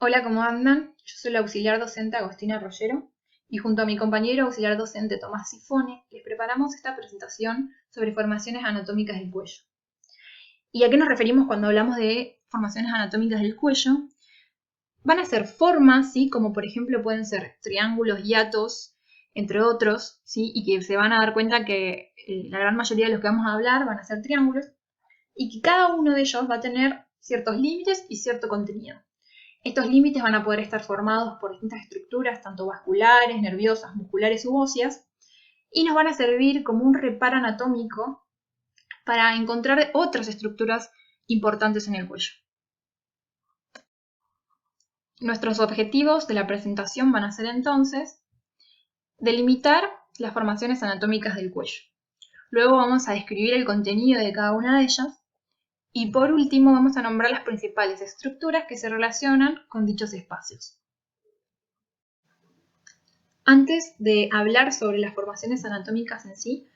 Hola, ¿cómo andan? Yo soy la auxiliar docente Agostina Rollero y junto a mi compañero auxiliar docente Tomás Sifone les preparamos esta presentación sobre formaciones anatómicas del cuello. ¿Y a qué nos referimos cuando hablamos de formaciones anatómicas del cuello? Van a ser formas, ¿sí? Como por ejemplo pueden ser triángulos, hiatos, entre otros, ¿sí? Y que se van a dar cuenta que la gran mayoría de los que vamos a hablar van a ser triángulos y que cada uno de ellos va a tener ciertos límites y cierto contenido. Estos límites van a poder estar formados por distintas estructuras, tanto vasculares, nerviosas, musculares u óseas, y nos van a servir como un reparo anatómico para encontrar otras estructuras importantes en el cuello. Nuestros objetivos de la presentación van a ser entonces delimitar las formaciones anatómicas del cuello. Luego vamos a describir el contenido de cada una de ellas y por último vamos a nombrar las principales estructuras que se relacionan con dichos espacios. Antes de hablar sobre las formaciones anatómicas en sí,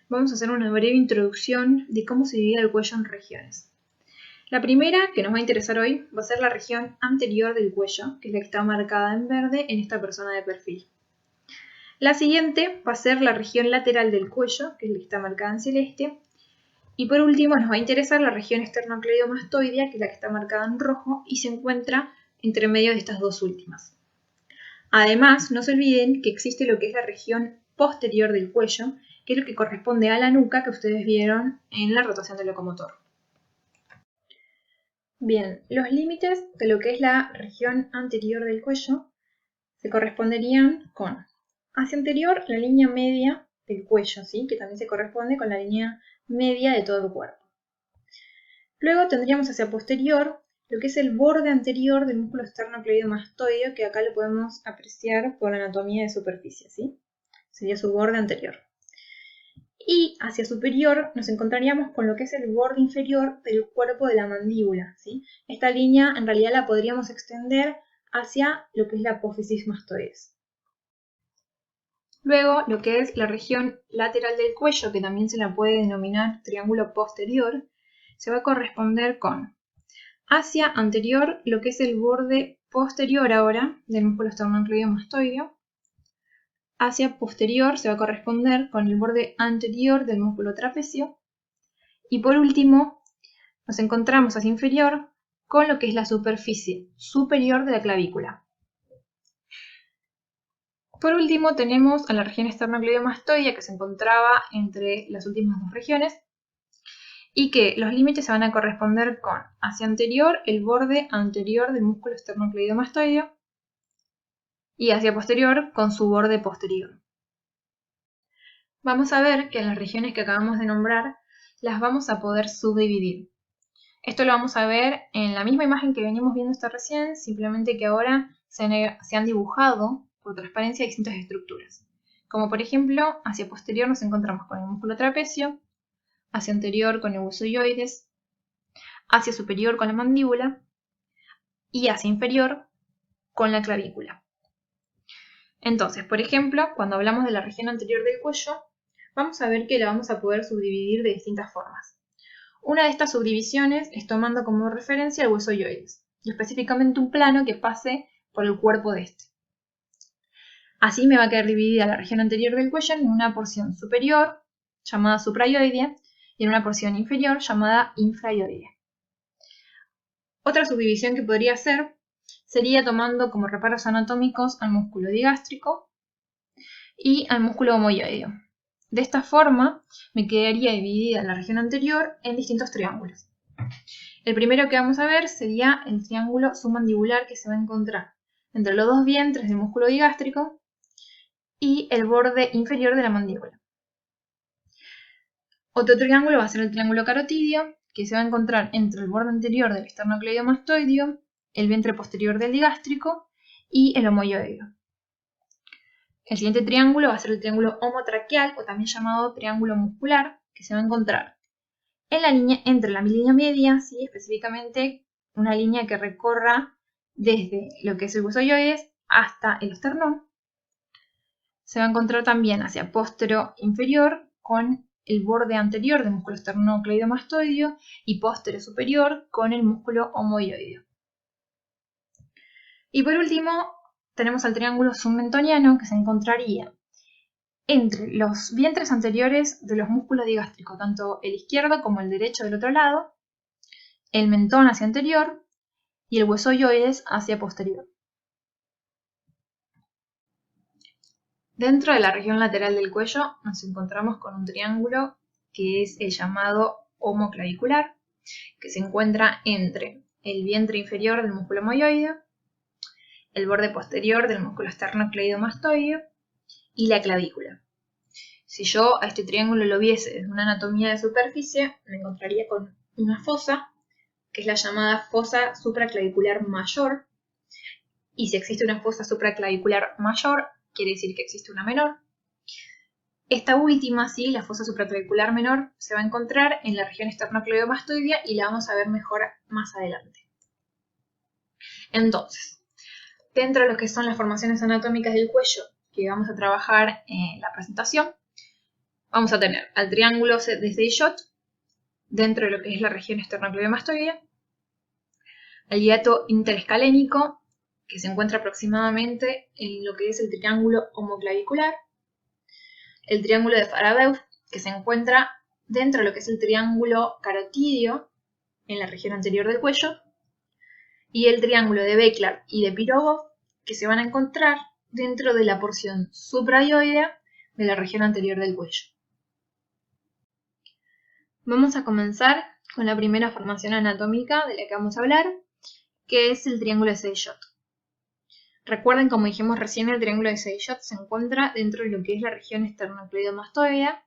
vamos a hacer una breve introducción de cómo se divide el cuello en regiones. La primera que nos va a interesar hoy va a ser la región anterior del cuello, que es la que está marcada en verde en esta persona de perfil. La siguiente va a ser la región lateral del cuello, que es la que está marcada en celeste. Y por último nos va a interesar la región esternocleidomastoidea, que es la que está marcada en rojo y se encuentra entre medio de estas dos últimas. Además, no se olviden que existe lo que es la región posterior del cuello, que es lo que corresponde a la nuca que ustedes vieron en la rotación del locomotor. Bien, los límites de lo que es la región anterior del cuello se corresponderían con hacia anterior la línea media del cuello, ¿sí? Que también se corresponde con la línea media de todo el cuerpo. Luego tendríamos hacia posterior lo que es el borde anterior del músculo esternocleidomastoideo, que acá lo podemos apreciar por anatomía de superficie, ¿sí? Sería su borde anterior. Y hacia superior nos encontraríamos con lo que es el borde inferior del cuerpo de la mandíbula, ¿sí? Esta línea en realidad la podríamos extender hacia lo que es la apófisis mastoides. Luego, lo que es la región lateral del cuello, que también se la puede denominar triángulo posterior, se va a corresponder con hacia anterior lo que es el borde posterior ahora del músculo esternocleidomastoideo. Hacia posterior se va a corresponder con el borde anterior del músculo trapecio. Y por último, nos encontramos hacia inferior con lo que es la superficie superior de la clavícula. Por último tenemos a la región esternocleidomastoidea, que se encontraba entre las últimas dos regiones, y que los límites se van a corresponder con hacia anterior el borde anterior del músculo esternocleidomastoideo y hacia posterior con su borde posterior. Vamos a ver que en las regiones que acabamos de nombrar las vamos a poder subdividir. Esto lo vamos a ver en la misma imagen que venimos viendo hasta recién, simplemente que ahora se han dibujado por transparencia distintas estructuras. Como por ejemplo, hacia posterior nos encontramos con el músculo trapecio, hacia anterior con el hueso hyoides, hacia superior con la mandíbula y hacia inferior con la clavícula. Entonces, por ejemplo, cuando hablamos de la región anterior del cuello, vamos a ver que la vamos a poder subdividir de distintas formas. Una de estas subdivisiones es tomando como referencia el hueso hyoides, y específicamente un plano que pase por el cuerpo de este. Así me va a quedar dividida la región anterior del cuello en una porción superior, llamada suprahyoidea, y en una porción inferior, llamada infrahyoidea. Otra subdivisión que podría hacer sería tomando como reparos anatómicos al músculo digástrico y al músculo omohyoideo. De esta forma me quedaría dividida la región anterior en distintos triángulos. El primero que vamos a ver sería el triángulo submandibular, que se va a encontrar entre los dos vientres del músculo digástrico y el borde inferior de la mandíbula. Otro triángulo va a ser el triángulo carotidio, que se va a encontrar entre el borde anterior del esternocleidomastoideo, el vientre posterior del digástrico y el omohyoideo. El siguiente triángulo va a ser el triángulo homotraqueal, o también llamado triángulo muscular, que se va a encontrar en la línea, entre la línea media, ¿sí? Específicamente una línea que recorra desde lo que es el hueso hyoides hasta el esternón. Se va a encontrar también hacia póstero inferior con el borde anterior del músculo esternocleidomastoideo y póstero superior con el músculo omohyoideo. Y por último, tenemos al triángulo submentoniano, que se encontraría entre los vientres anteriores de los músculos digástricos, tanto el izquierdo como el derecho del otro lado, el mentón hacia anterior y el huesoioides hacia posterior. Dentro de la región lateral del cuello nos encontramos con un triángulo que es el llamado homoclavicular, que se encuentra entre el vientre inferior del músculo moioide, el borde posterior del músculo esternocleidomastoideo y la clavícula. Si yo a este triángulo lo viese desde una anatomía de superficie, me encontraría con una fosa, que es la llamada fosa supraclavicular mayor, y si existe una fosa supraclavicular mayor, quiere decir que existe una menor. Esta última, sí, la fosa supraclavicular menor, se va a encontrar en la región esternocleidomastoidea y la vamos a ver mejor más adelante. Entonces, dentro de lo que son las formaciones anatómicas del cuello que vamos a trabajar en la presentación, vamos a tener al triángulo de Seychot dentro de lo que es la región esternocleidomastoidea, el hiato interescalénico, que se encuentra aproximadamente en lo que es el triángulo homoclavicular, el triángulo de Farabeuf, que se encuentra dentro de lo que es el triángulo carotídeo en la región anterior del cuello, y el triángulo de Becklar y de Pirogov, que se van a encontrar dentro de la porción supraioidea de la región anterior del cuello. Vamos a comenzar con la primera formación anatómica de la que vamos a hablar, que es el triángulo de Seychot. Recuerden, como dijimos recién, el triángulo de Seychot se encuentra dentro de lo que es la región esternocleidomastoidea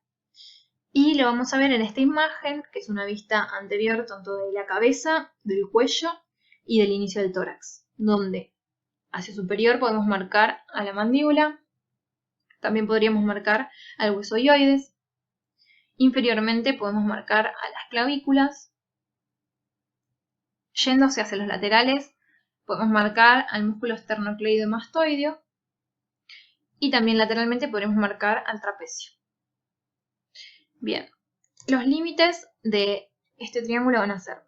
y lo vamos a ver en esta imagen, que es una vista anterior tanto de la cabeza, del cuello y del inicio del tórax, donde hacia superior podemos marcar a la mandíbula, también podríamos marcar al huesoioides, inferiormente podemos marcar a las clavículas, yéndose hacia los laterales podemos marcar al músculo esternocleidomastoideo y también lateralmente podremos marcar al trapecio. Bien, los límites de este triángulo van a ser: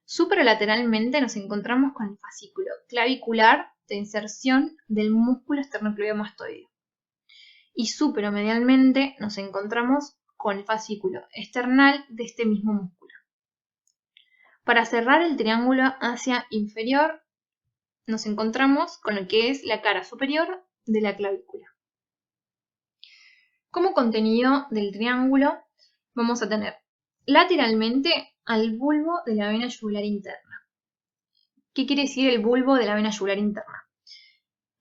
supralateralmente nos encontramos con el fascículo clavicular de inserción del músculo esternocleidomastoideo y supromedialmente nos encontramos con el fascículo external de este mismo músculo. Para cerrar el triángulo hacia inferior nos encontramos con lo que es la cara superior de la clavícula. Como contenido del triángulo vamos a tener lateralmente al bulbo de la vena yugular interna. ¿Qué quiere decir el bulbo de la vena yugular interna?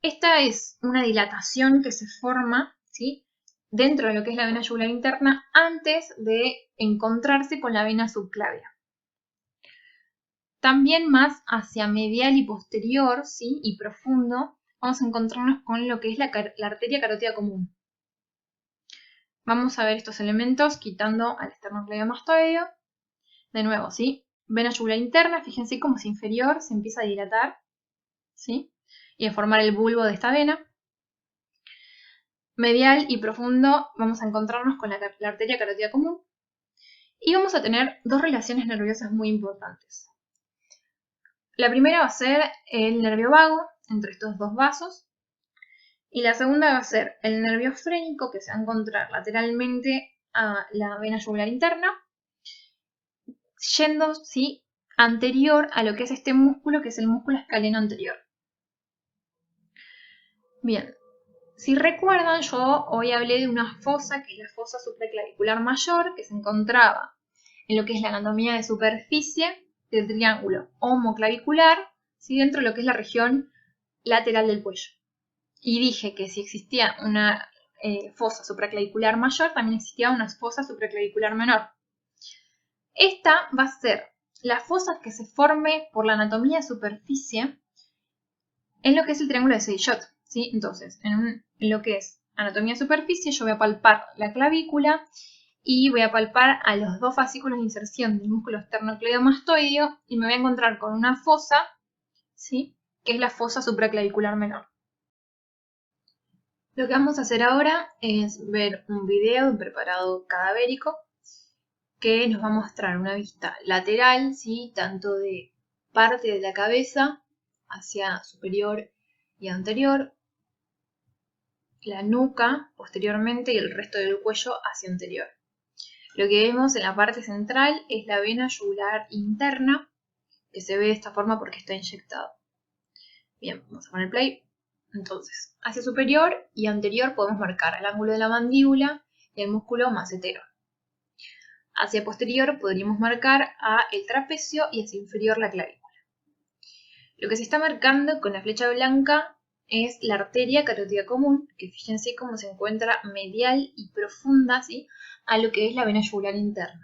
Esta es una dilatación que se forma, ¿sí?, dentro de lo que es la vena yugular interna antes de encontrarse con la vena subclavia. También más hacia medial y posterior, ¿sí?, y profundo, vamos a encontrarnos con lo que es la arteria carótida común. Vamos a ver estos elementos quitando al esternocleidomastoideo. De nuevo, ¿sí?, vena yugular interna, fíjense cómo es inferior, se empieza a dilatar, ¿sí?, y a formar el bulbo de esta vena. Medial y profundo vamos a encontrarnos con la arteria carótida común. Y vamos a tener dos relaciones nerviosas muy importantes. La primera va a ser el nervio vago entre estos dos vasos. Y la segunda va a ser el nervio frénico, que se va a encontrar lateralmente a la vena yugular interna, yendo, ¿sí?, anterior a lo que es este músculo, que es el músculo escaleno anterior. Bien, si recuerdan, yo hoy hablé de una fosa, que es la fosa supraclavicular mayor, que se encontraba en lo que es la anatomía de superficie del triángulo homoclavicular, ¿sí?, dentro de lo que es la región lateral del cuello. Y dije que si existía una fosa supraclavicular mayor, también existía una fosa supraclavicular menor. Esta va a ser la fosa que se forme por la anatomía de superficie en lo que es el triángulo de Seychot, ¿sí? Entonces, en lo que es anatomía de superficie, yo voy a palpar la clavícula y voy a palpar a los dos fascículos de inserción del músculo esternocleidomastoideo y me voy a encontrar con una fosa, ¿sí?, que es la fosa supraclavicular menor. Lo que vamos a hacer ahora es ver un video de un preparado cadavérico que nos va a mostrar una vista lateral, ¿sí?, tanto de parte de la cabeza hacia superior y anterior, la nuca posteriormente y el resto del cuello hacia anterior. Lo que vemos en la parte central es la vena yugular interna, que se ve de esta forma porque está inyectado. Bien, vamos a poner play. Entonces, hacia superior y anterior podemos marcar el ángulo de la mandíbula y el músculo macetero. Hacia posterior podríamos marcar el trapecio y hacia inferior la clavícula. Lo que se está marcando con la flecha blanca es la arteria carótida común, que fíjense cómo se encuentra medial y profunda, ¿sí?, a lo que es la vena yugular interna.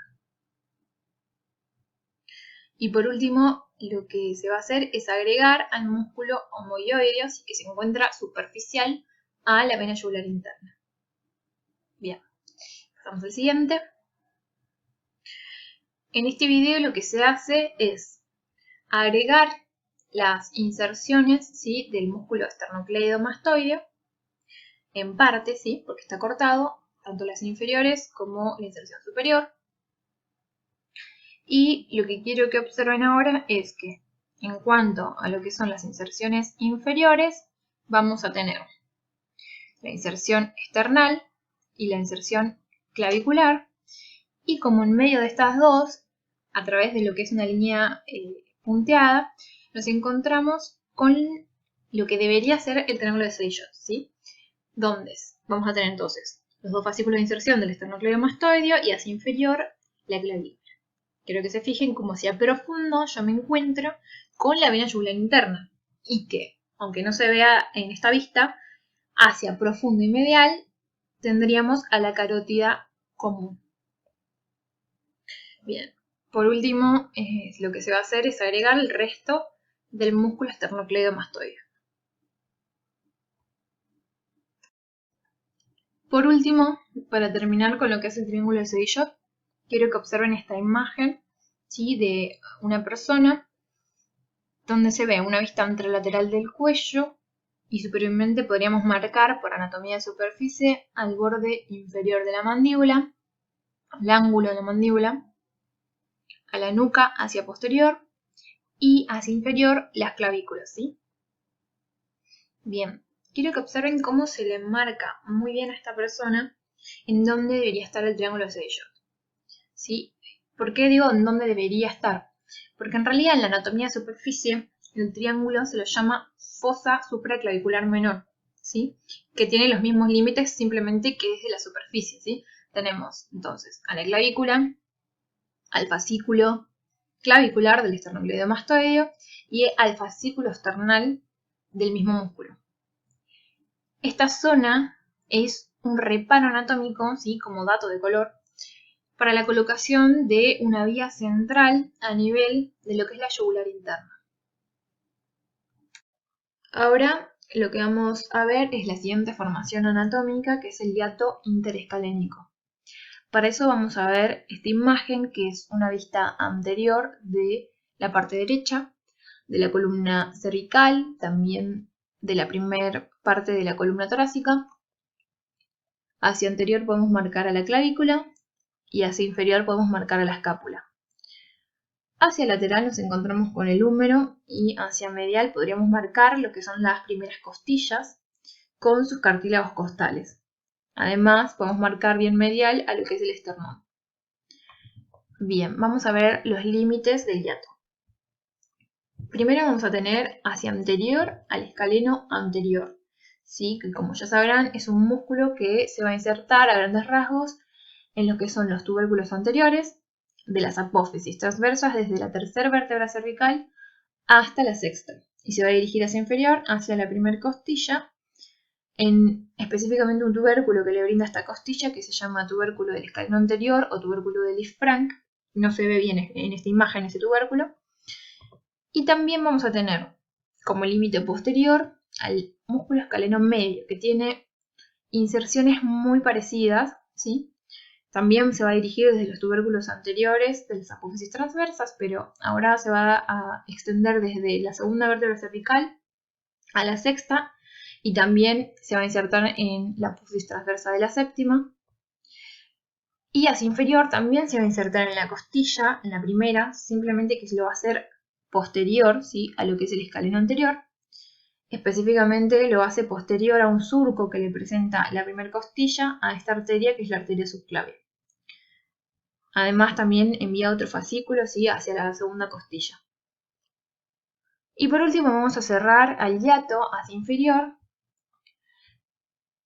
Y por último, lo que se va a hacer es agregar al músculo omohioideo, que se encuentra superficial a la vena yugular interna. Bien, pasamos al siguiente. En este video lo que se hace es agregar las inserciones, ¿sí?, del músculo esternocleidomastoideo en parte, ¿sí?, porque está cortado, tanto las inferiores como la inserción superior. Y lo que quiero que observen ahora es que en cuanto a lo que son las inserciones inferiores, vamos a tener la inserción esternal y la inserción clavicular, y como en medio de estas dos, a través de lo que es una línea punteada, nos encontramos con lo que debería ser el triángulo de Sedillot, ¿sí?, donde vamos a tener entonces los dos fascículos de inserción del esternocleidomastoideo y hacia inferior la clavícula. Quiero que se fijen como hacia profundo yo me encuentro con la vena yugular interna y que, aunque no se vea en esta vista, hacia profundo y medial tendríamos a la carótida común. Bien, por último, lo que se va a hacer es agregar el resto del músculo esternocleidomastoideo. Por último, para terminar con lo que es el triángulo de Sedillot, quiero que observen esta imagen, ¿sí?, de una persona donde se ve una vista anterolateral del cuello y superiormente podríamos marcar por anatomía de superficie al borde inferior de la mandíbula, al ángulo de la mandíbula, a la nuca hacia posterior y hacia inferior las clavículas, ¿sí? Bien, quiero que observen cómo se le marca muy bien a esta persona en dónde debería estar el triángulo de Sedillot, ¿sí? ¿Por qué digo en dónde debería estar? Porque en realidad en la anatomía de superficie el triángulo se lo llama fosa supraclavicular menor, ¿sí?, que tiene los mismos límites simplemente que desde la superficie, ¿sí? Tenemos entonces a la clavícula, al fascículo clavicular del esternocleidomastoideo y al fascículo esternal del mismo músculo. Esta zona es un reparo anatómico, ¿sí?, como dato de color, para la colocación de una vía central a nivel de lo que es la yugular interna. Ahora lo que vamos a ver es la siguiente formación anatómica, que es el hiato interescalénico. Para eso vamos a ver esta imagen, que es una vista anterior de la parte derecha, de la columna cervical, también de la primera parte de la columna torácica. Hacia anterior podemos marcar a la clavícula y hacia inferior podemos marcar a la escápula. Hacia lateral nos encontramos con el húmero y hacia medial podríamos marcar lo que son las primeras costillas con sus cartílagos costales. Además podemos marcar bien medial a lo que es el esternón. Bien, vamos a ver los límites del hiato. Primero vamos a tener hacia anterior al escaleno anterior, ¿sí?, que como ya sabrán es un músculo que se va a insertar a grandes rasgos en lo que son los tubérculos anteriores de las apófisis transversas desde la tercera vértebra cervical hasta la sexta, y se va a dirigir hacia inferior, hacia la primera costilla, en específicamente un tubérculo que le brinda esta costilla, que se llama tubérculo del escaleno anterior o tubérculo de Lisfranc. No se ve bien en esta imagen ese tubérculo. Y también vamos a tener como límite posterior al músculo escaleno medio, que tiene inserciones muy parecidas, ¿sí? También se va a dirigir desde los tubérculos anteriores de las apófisis transversas, pero ahora se va a extender desde la segunda vértebra cervical a la sexta, y también se va a insertar en la apófisis transversa de la séptima. Y hacia inferior también se va a insertar en la costilla, en la primera, simplemente que se lo va a hacer posterior, ¿sí?, a lo que es el escaleno anterior. Específicamente lo hace posterior a un surco que le presenta la primera costilla a esta arteria, que es la arteria subclavia. Además también envía otro fascículo, ¿sí?, hacia la segunda costilla. Y por último vamos a cerrar al hiato hacia inferior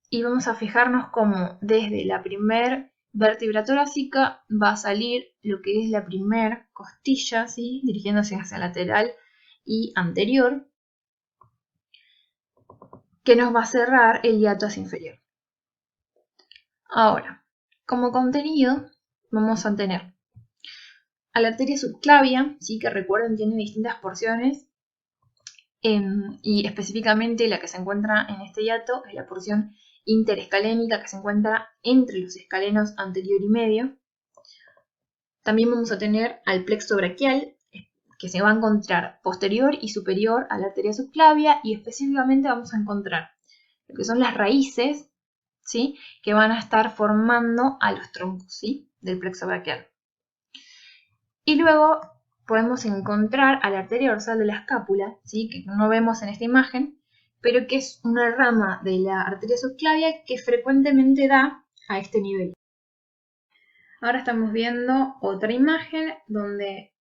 y vamos a fijarnos cómo desde la primer vértebra torácica va a salir lo que es la primer costilla, ¿sí?, dirigiéndose hacia lateral y anterior, que nos va a cerrar el hiato hacia inferior. Ahora, como contenido vamos a tener a la arteria subclavia, ¿sí?, que recuerden tiene distintas porciones, y específicamente la que se encuentra en este hiato es la porción interescalénica, que se encuentra entre los escalenos anterior y medio. También vamos a tener al plexo braquial, que se va a encontrar posterior y superior a la arteria subclavia, y específicamente vamos a encontrar lo que son las raíces, ¿sí?, que van a estar formando a los troncos, ¿sí?, del plexo braquial. Y luego podemos encontrar a la arteria dorsal de la escápula, ¿sí?, que no vemos en esta imagen, pero que es una rama de la arteria subclavia que frecuentemente da a este nivel. Ahora estamos viendo otra imagen donde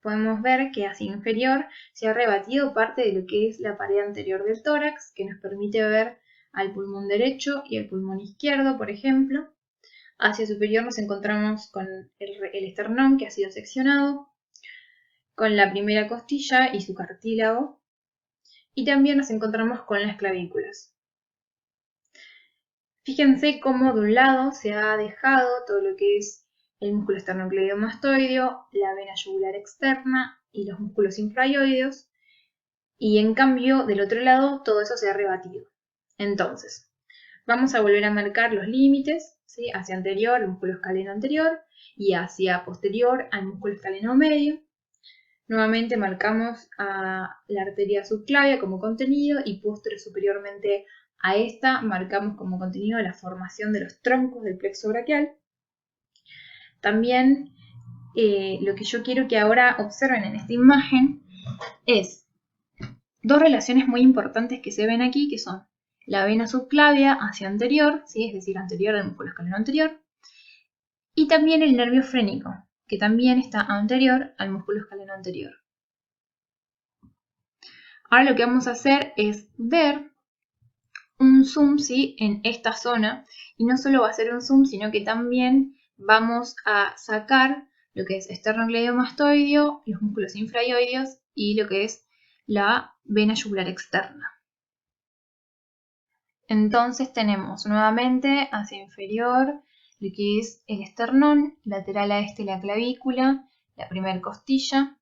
podemos ver que hacia inferior se ha rebatido parte de lo que es la pared anterior del tórax, que nos permite ver al pulmón derecho y al pulmón izquierdo, por ejemplo. Hacia superior nos encontramos con el esternón, que ha sido seccionado, con la primera costilla y su cartílago, y también nos encontramos con las clavículas. Fíjense cómo de un lado se ha dejado todo lo que es el músculo esternocleidomastoideo, la vena yugular externa y los músculos infraoideos, y en cambio del otro lado todo eso se ha rebatido. Entonces, vamos a volver a marcar los límites, ¿sí?, hacia anterior, el músculo escaleno anterior, y hacia posterior al músculo escaleno medio. Nuevamente marcamos a la arteria subclavia como contenido y posterior superiormente a esta marcamos como contenido la formación de los troncos del plexo braquial. También lo que yo quiero que ahora observen en esta imagen es dos relaciones muy importantes que se ven aquí, que son la vena subclavia hacia anterior, ¿sí?, es decir, anterior al músculo escaleno anterior, y también el nervio frénico, que también está anterior al músculo escaleno anterior. Ahora lo que vamos a hacer es ver un zoom, ¿sí?, en esta zona, y no solo va a ser un zoom, sino que también vamos a sacar lo que es esternocleidomastoideo, los músculos infraoideos y lo que es la vena yugular externa. Entonces tenemos nuevamente hacia inferior lo que es el esternón, lateral a este la clavícula, la primera costilla.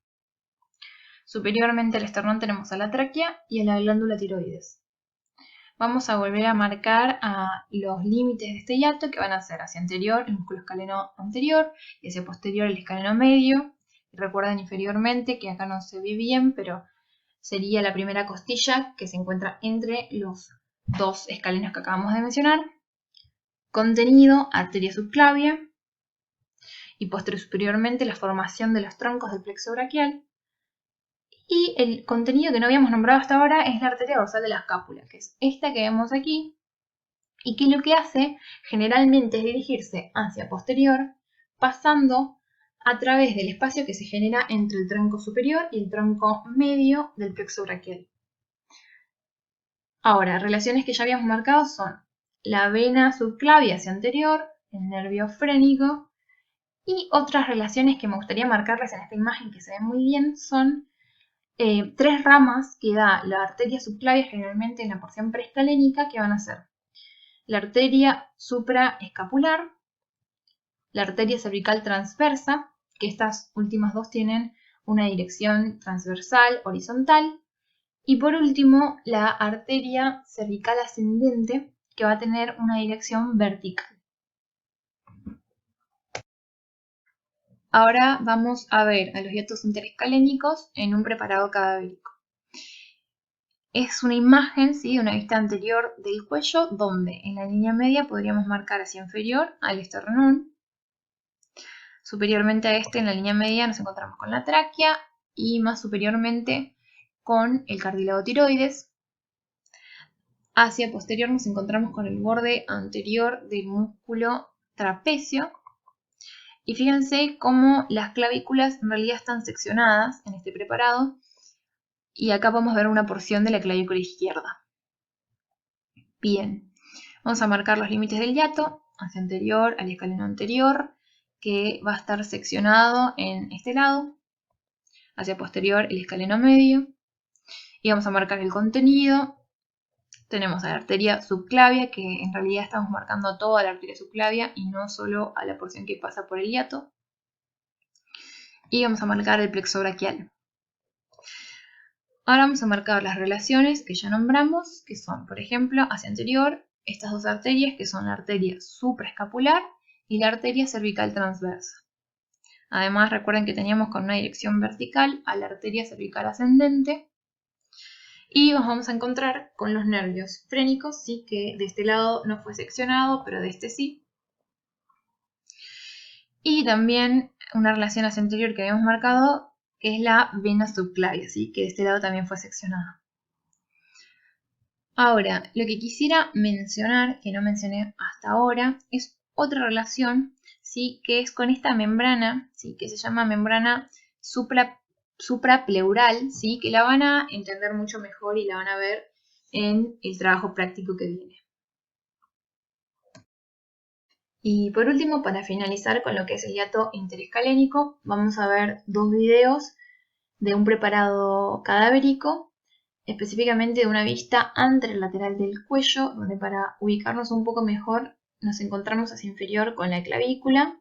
Superiormente al esternón tenemos a la tráquea y a la glándula tiroides. Vamos a volver a marcar los límites de este hiato, que van a ser hacia anterior el músculo escaleno anterior y hacia posterior el escaleno medio. Y recuerden inferiormente que acá no se ve bien, pero sería la primera costilla que se encuentra entre los dos escalenos que acabamos de mencionar. Contenido, arteria subclavia. Y posterior superiormente la formación de los troncos del plexo braquial. Y el contenido que no habíamos nombrado hasta ahora es la arteria dorsal de la escápula, que es esta que vemos aquí, y que lo que hace generalmente es dirigirse hacia posterior, pasando a través del espacio que se genera entre el tronco superior y el tronco medio del plexo braquial. Ahora, relaciones que ya habíamos marcado son la vena subclavia hacia anterior, el nervio frénico, y otras relaciones que me gustaría marcarles en esta imagen que se ven muy bien son tres ramas que da la arteria subclavia generalmente en la porción preescalénica, que van a ser la arteria supraescapular, la arteria cervical transversa, que estas últimas dos tienen una dirección transversal horizontal, y por último la arteria cervical ascendente, que va a tener una dirección vertical. Ahora vamos a ver a los hiatos interescalénicos en un preparado cadavérico. Es una imagen, ¿sí?, una vista anterior del cuello, donde en la línea media podríamos marcar hacia inferior al esternón. Superiormente a este, en la línea media, nos encontramos con la tráquea, y más superiormente con el cartílago tiroides. Hacia posterior nos encontramos con el borde anterior del músculo trapecio. Y fíjense cómo las clavículas en realidad están seccionadas en este preparado. Y acá vamos a ver una porción de la clavícula izquierda. Bien, vamos a marcar los límites del hiato, hacia anterior al escaleno anterior, que va a estar seccionado en este lado, hacia posterior el escaleno medio, y vamos a marcar el contenido. Tenemos a la arteria subclavia, que en realidad estamos marcando toda la arteria subclavia y no solo a la porción que pasa por el hiato. Y vamos a marcar el plexo braquial. Ahora vamos a marcar las relaciones que ya nombramos, que son, por ejemplo, hacia anterior, estas dos arterias, que son la arteria supraescapular y la arteria cervical transversa. Además, recuerden que teníamos con una dirección vertical a la arteria cervical ascendente. Y nos vamos a encontrar con los nervios frénicos, ¿sí? Que de este lado no fue seccionado, pero de este sí. Y también una relación hacia anterior que habíamos marcado, que es la vena subclavia, ¿sí? Que de este lado también fue seccionada. Ahora, lo que quisiera mencionar, que no mencioné hasta ahora, es otra relación, ¿sí? Que es con esta membrana, ¿sí? Que se llama membrana suprapleural, ¿sí? Que la van a entender mucho mejor y la van a ver en el trabajo práctico que viene. Y por último, para finalizar con lo que es el hiato interescalénico, vamos a ver dos videos de un preparado cadavérico, específicamente de una vista anterolateral del cuello, donde para ubicarnos un poco mejor nos encontramos hacia inferior con la clavícula.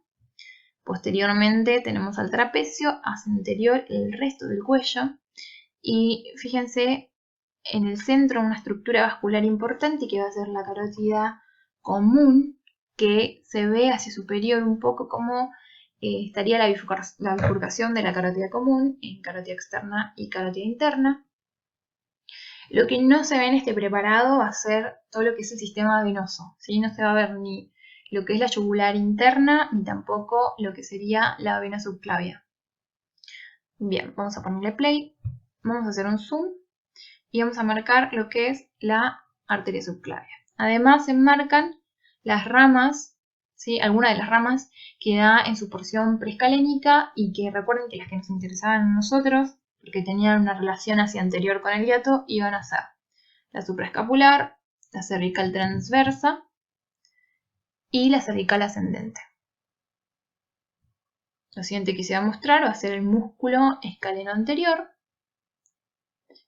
Posteriormente tenemos al trapecio, hacia anterior el resto del cuello. Y fíjense en el centro una estructura vascular importante que va a ser la carótida común, que se ve hacia superior un poco como estaría la bifurcación de la carótida común en carótida externa y carótida interna. Lo que no se ve en este preparado va a ser todo lo que es el sistema venoso, ¿sí? No se va a ver ni lo que es la yugular interna, ni tampoco lo que sería la vena subclavia. Bien, vamos a ponerle play, vamos a hacer un zoom y vamos a marcar lo que es la arteria subclavia. Además se marcan las ramas, ¿sí? Algunas de las ramas que da en su porción preescalénica y que recuerden que las que nos interesaban a nosotros, porque tenían una relación hacia anterior con el hiato, iban a ser la supraescapular, la cervical transversa y la cervical ascendente. Lo siguiente que se va a mostrar va a ser el músculo escaleno anterior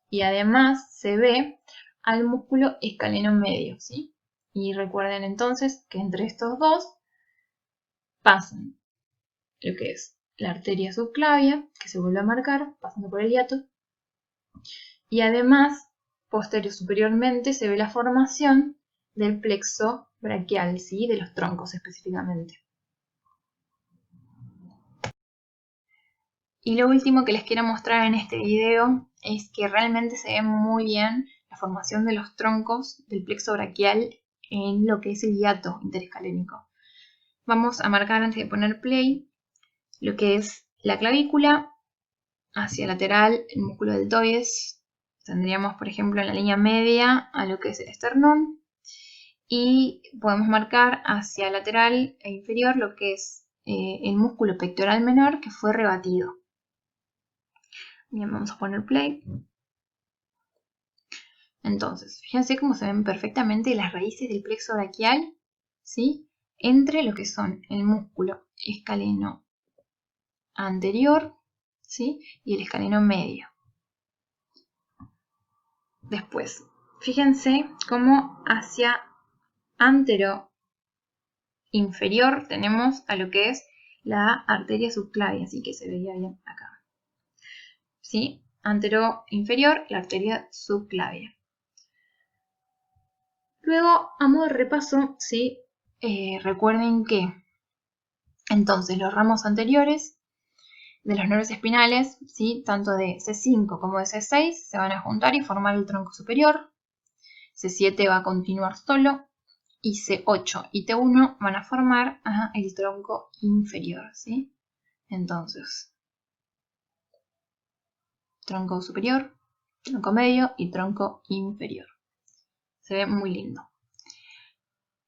y además se ve al músculo escaleno medio, ¿sí? Y recuerden entonces que entre estos dos pasan lo que es la arteria subclavia, que se vuelve a marcar pasando por el hiato, y además posterior superiormente se ve la formación del plexo braquial, ¿sí? De los troncos específicamente. Y lo último que les quiero mostrar en este video es que realmente se ve muy bien la formación de los troncos del plexo braquial en lo que es el hiato interescalénico. Vamos a marcar antes de poner play lo que es la clavícula, hacia lateral el músculo deltoides, tendríamos por ejemplo en la línea media a lo que es el esternón, y podemos marcar hacia lateral e inferior lo que es el músculo pectoral menor que fue rebatido. Bien, vamos a poner play. Entonces, fíjense cómo se ven perfectamente las raíces del plexo braquial, ¿sí? Entre lo que son el músculo escaleno anterior, ¿sí? Y el escaleno medio. Después, fíjense cómo hacia antero inferior tenemos a lo que es la arteria subclavia, así que se veía bien acá. ¿Sí? Antero inferior, la arteria subclavia. Luego, a modo de repaso, ¿sí? Recuerden que entonces los ramos anteriores de los nervios espinales, ¿sí? Tanto de C5 como de C6, se van a juntar y formar el tronco superior. C7 va a continuar solo y C8 y T1 van a formar el tronco inferior, ¿sí? Entonces, tronco superior, tronco medio y tronco inferior. Se ve muy lindo.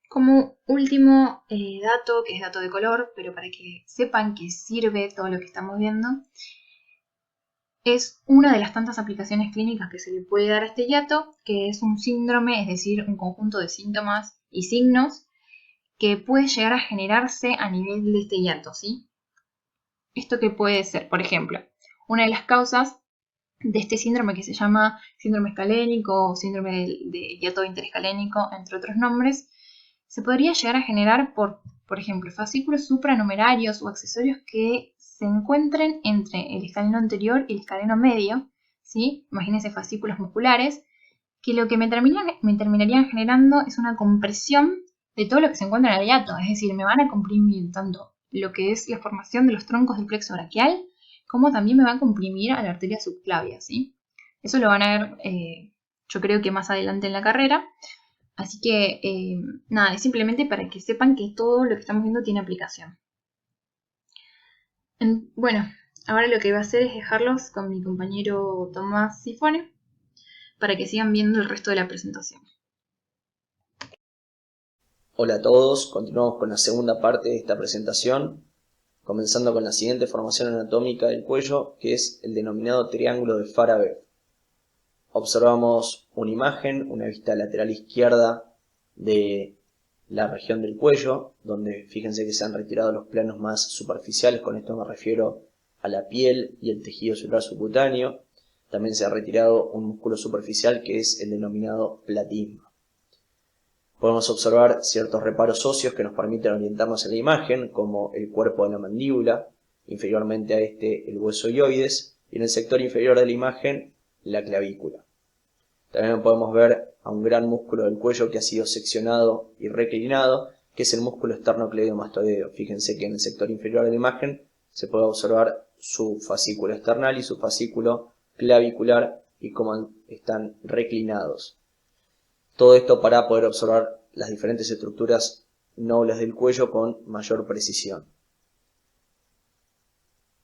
Como último dato, que es dato de color, pero para que sepan que sirve todo lo que estamos viendo, es una de las tantas aplicaciones clínicas que se le puede dar a este hiato, que es un síndrome, es decir, un conjunto de síntomas y signos que puede llegar a generarse a nivel de este hiato, ¿sí? ¿Esto qué puede ser? Por ejemplo, una de las causas de este síndrome que se llama síndrome escalénico o síndrome de hiato interescalénico, entre otros nombres, se podría llegar a generar por ejemplo, fascículos supranumerarios o accesorios que se encuentren entre el escaleno anterior y el escaleno medio, ¿sí? Imagínense fascículos musculares, que lo que me terminarían generando es una compresión de todo lo que se encuentra en el hiato, es decir, me van a comprimir tanto lo que es la formación de los troncos del plexo braquial, como también me van a comprimir a la arteria subclavia, ¿sí? Eso lo van a ver, yo creo que más adelante en la carrera. Así que, nada, es simplemente para que sepan que todo lo que estamos viendo tiene aplicación. Bueno, ahora lo que voy a hacer es dejarlos con mi compañero Tomás Sifone para que sigan viendo el resto de la presentación. Hola a todos, continuamos con la segunda parte de esta presentación, comenzando con la siguiente formación anatómica del cuello, que es el denominado triángulo de Farabeuf. Observamos una imagen, una vista lateral izquierda de la región del cuello, donde fíjense que se han retirado los planos más superficiales, con esto me refiero a la piel y el tejido celular subcutáneo. También se ha retirado un músculo superficial que es el denominado platisma. Podemos observar ciertos reparos óseos que nos permiten orientarnos en la imagen, como el cuerpo de la mandíbula, inferiormente a este el hueso hioides, y en el sector inferior de la imagen la clavícula. También podemos ver a un gran músculo del cuello que ha sido seccionado y reclinado, que es el músculo esternocleidomastoideo. Fíjense que en el sector inferior de la imagen se puede observar su fascículo esternal y su fascículo clavicular y cómo están reclinados. Todo esto para poder observar las diferentes estructuras nobles del cuello con mayor precisión.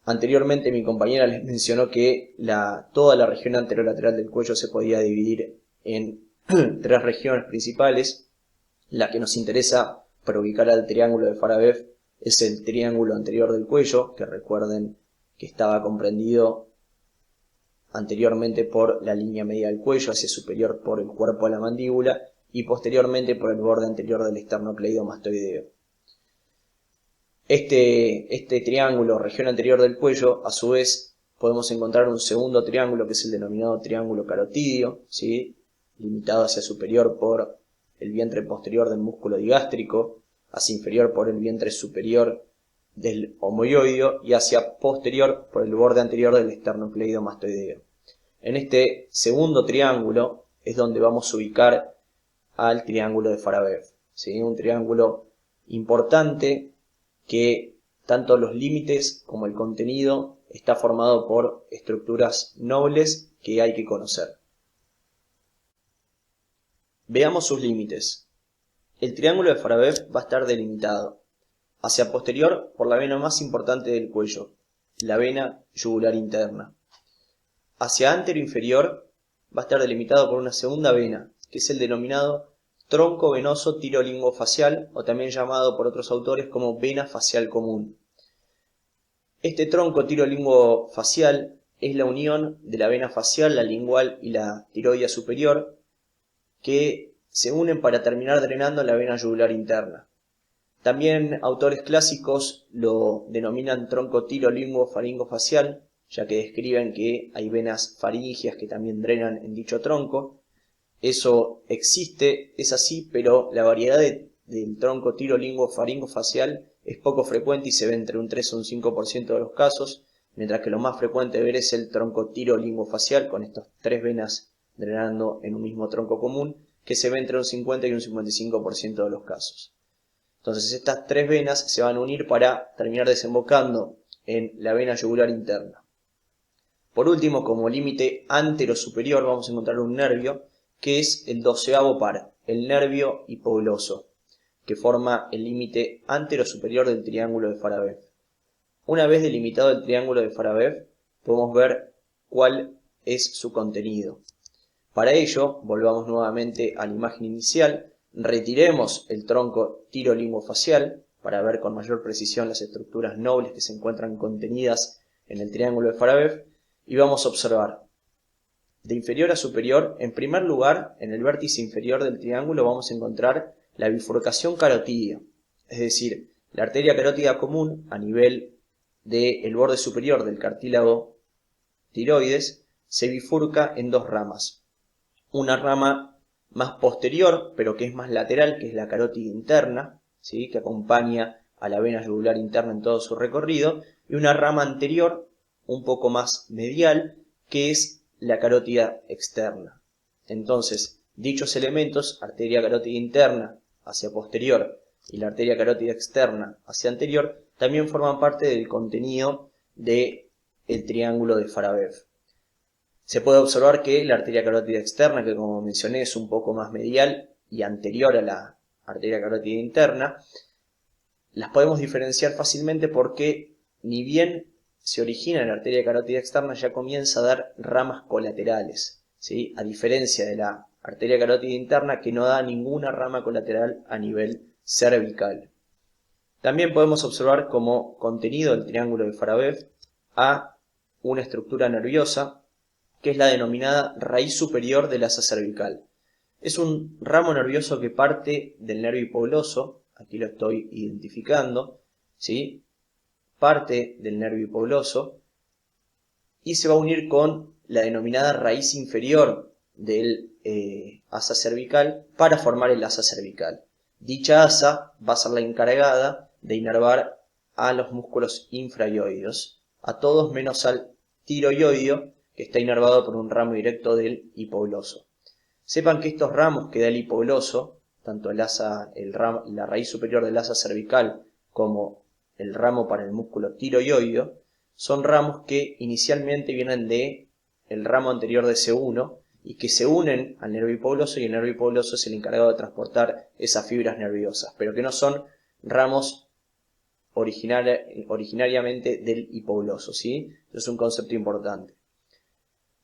Anteriormente mi compañera les mencionó que toda la región anterolateral del cuello se podía dividir en tres regiones principales. La que nos interesa para ubicar al triángulo de Farabeuf es el triángulo anterior del cuello, que recuerden que estaba comprendido anteriormente por la línea media del cuello, hacia superior por el cuerpo de la mandíbula y posteriormente por el borde anterior del esternocleidomastoideo. Este triángulo, región anterior del cuello, a su vez podemos encontrar un segundo triángulo que es el denominado triángulo carotidio, ¿sí? Limitado hacia superior por el vientre posterior del músculo digástrico, hacia inferior por el vientre superior del homoioideo y hacia posterior por el borde anterior del esternocleidomastoideo. En este segundo triángulo es donde vamos a ubicar al triángulo de Farabeuf, ¿sí? Un triángulo importante que tanto los límites como el contenido está formado por estructuras nobles que hay que conocer. Veamos sus límites. El triángulo de Farabeuf va a estar delimitado hacia posterior por la vena más importante del cuello, la vena yugular interna. Hacia antero inferior va a estar delimitado por una segunda vena, que es el denominado tronco venoso tirolinguofacial, o también llamado por otros autores como vena facial común. Este tronco tirolinguofacial es la unión de la vena facial, la lingual y la tiroidea superior, que se unen para terminar drenando la vena yugular interna. También autores clásicos lo denominan tronco tirolinguofaringofacial, ya que describen que hay venas faringias que también drenan en dicho tronco. Eso existe, es así, pero la variedad del tronco tirolinguofaringofacial es poco frecuente y se ve entre un 3 o un 5% de los casos, mientras que lo más frecuente de ver es el tronco tirolinguofacial, con estas tres venas drenando en un mismo tronco común, que se ve entre un 50 y un 55% de los casos. Entonces estas tres venas se van a unir para terminar desembocando en la vena yugular interna. Por último, como límite antero-superior vamos a encontrar un nervio que es el 12º par, el nervio hipogloso, que forma el límite antero-superior del triángulo de Farabeuf. Una vez delimitado el triángulo de Farabeuf, podemos ver cuál es su contenido. Para ello, volvamos nuevamente a la imagen inicial, retiremos el tronco tirolinguofacial para ver con mayor precisión las estructuras nobles que se encuentran contenidas en el triángulo de Farabeuf y vamos a observar de inferior a superior. En primer lugar, en el vértice inferior del triángulo vamos a encontrar la bifurcación carotídea, es decir, la arteria carótida común a nivel del borde superior del cartílago tiroides se bifurca en dos ramas. Una rama más posterior, pero que es más lateral, que es la carótida interna, ¿sí?, que acompaña a la vena yugular interna en todo su recorrido, y una rama anterior, un poco más medial, que es la carótida externa. Entonces, dichos elementos, arteria carótida interna hacia posterior y la arteria carótida externa hacia anterior, también forman parte del contenido del triángulo de Farabeuf. Se puede observar que la arteria carótida externa, que como mencioné es un poco más medial y anterior a la arteria carótida interna, las podemos diferenciar fácilmente porque ni bien se origina en la arteria carótida externa ya comienza a dar ramas colaterales, ¿sí?, a diferencia de la arteria carótida interna que no da ninguna rama colateral a nivel cervical. También podemos observar como contenido del triángulo de Farabeuf a una estructura nerviosa que es la denominada raíz superior del asa cervical. Es un ramo nervioso que parte del nervio hipogloso, aquí lo estoy identificando, ¿sí?, parte del nervio hipogloso y se va a unir con la denominada raíz inferior del asa cervical para formar el asa cervical. Dicha asa va a ser la encargada de inervar a los músculos infraioideos, a todos menos al tiroioideo, que está inervado por un ramo directo del hipogloso. Sepan que estos ramos que da el hipogloso, tanto la raíz superior del asa cervical como el ramo para el músculo tiroioideo, son ramos que inicialmente vienen del ramo anterior de C1 y que se unen al nervio hipogloso, y el nervio hipogloso es el encargado de transportar esas fibras nerviosas, pero que no son ramos originariamente del hipogloso, ¿sí? Eso es un concepto importante.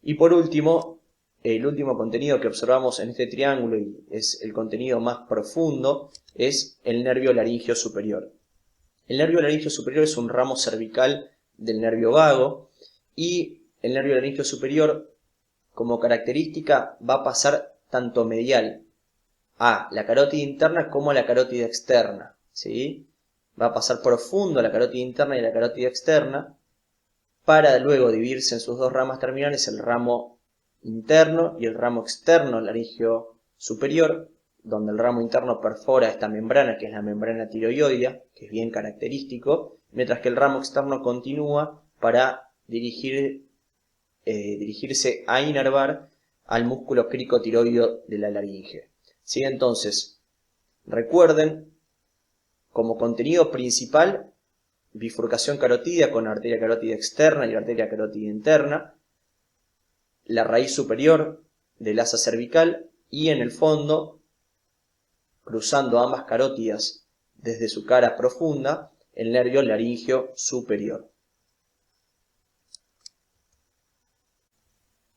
Y por último, el último contenido que observamos en este triángulo, y es el contenido más profundo, es el nervio laríngeo superior. El nervio laríngeo superior es un ramo cervical del nervio vago, y el nervio laríngeo superior, como característica, va a pasar tanto medial a la carótida interna como a la carótida externa, ¿sí? Va a pasar profundo a la carótida interna y a la carótida externa, para luego dividirse en sus dos ramas terminales, el ramo interno y el ramo externo laríngeo superior, donde el ramo interno perfora esta membrana, que es la membrana tiroidea, que es bien característico, mientras que el ramo externo continúa para dirigirse a inervar al músculo cricotiroideo de la laringe. ¿Sí? Entonces, recuerden, como contenido principal, bifurcación carotídea con arteria carótida externa y arteria carótida interna, la raíz superior del asa cervical y en el fondo, cruzando ambas carótidas desde su cara profunda, el nervio laríngeo superior.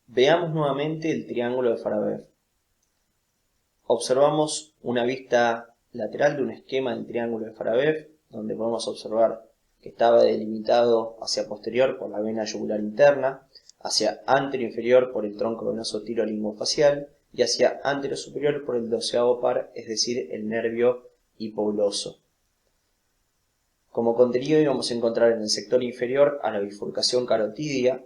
Veamos nuevamente el triángulo de Farabeuf. Observamos una vista lateral de un esquema del triángulo de Farabeuf, donde podemos observar que estaba delimitado hacia posterior por la vena yugular interna, hacia anterior inferior por el tronco venoso tirolinguofacial y hacia anterior superior por el doceavo par, es decir, el nervio hipogloso. Como contenido íbamos a encontrar en el sector inferior a la bifurcación carotídea,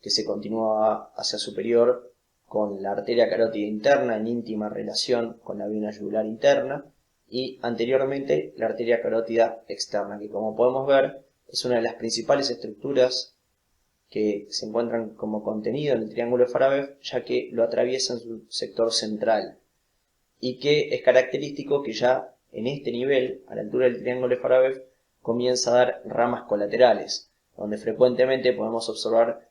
que se continuaba hacia superior con la arteria carótida interna en íntima relación con la vena yugular interna, y anteriormente la arteria carótida externa, que como podemos ver es una de las principales estructuras que se encuentran como contenido en el triángulo de Farabeuf, ya que lo atraviesa en su sector central, y que es característico que ya en este nivel, a la altura del triángulo de Farabeuf, comienza a dar ramas colaterales, donde frecuentemente podemos observar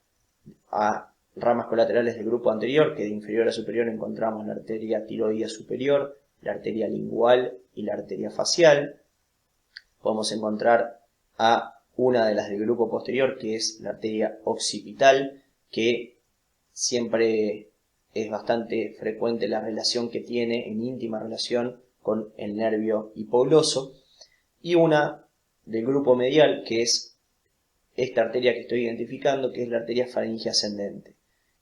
a ramas colaterales del grupo anterior, que de inferior a superior encontramos la arteria tiroidea superior, la arteria lingual y la arteria facial. Podemos encontrar a una de las del grupo posterior, que es la arteria occipital, que siempre es bastante frecuente la relación que tiene, en íntima relación, con el nervio hipogloso, y una del grupo medial, que es esta arteria que estoy identificando, que es la arteria faringe ascendente,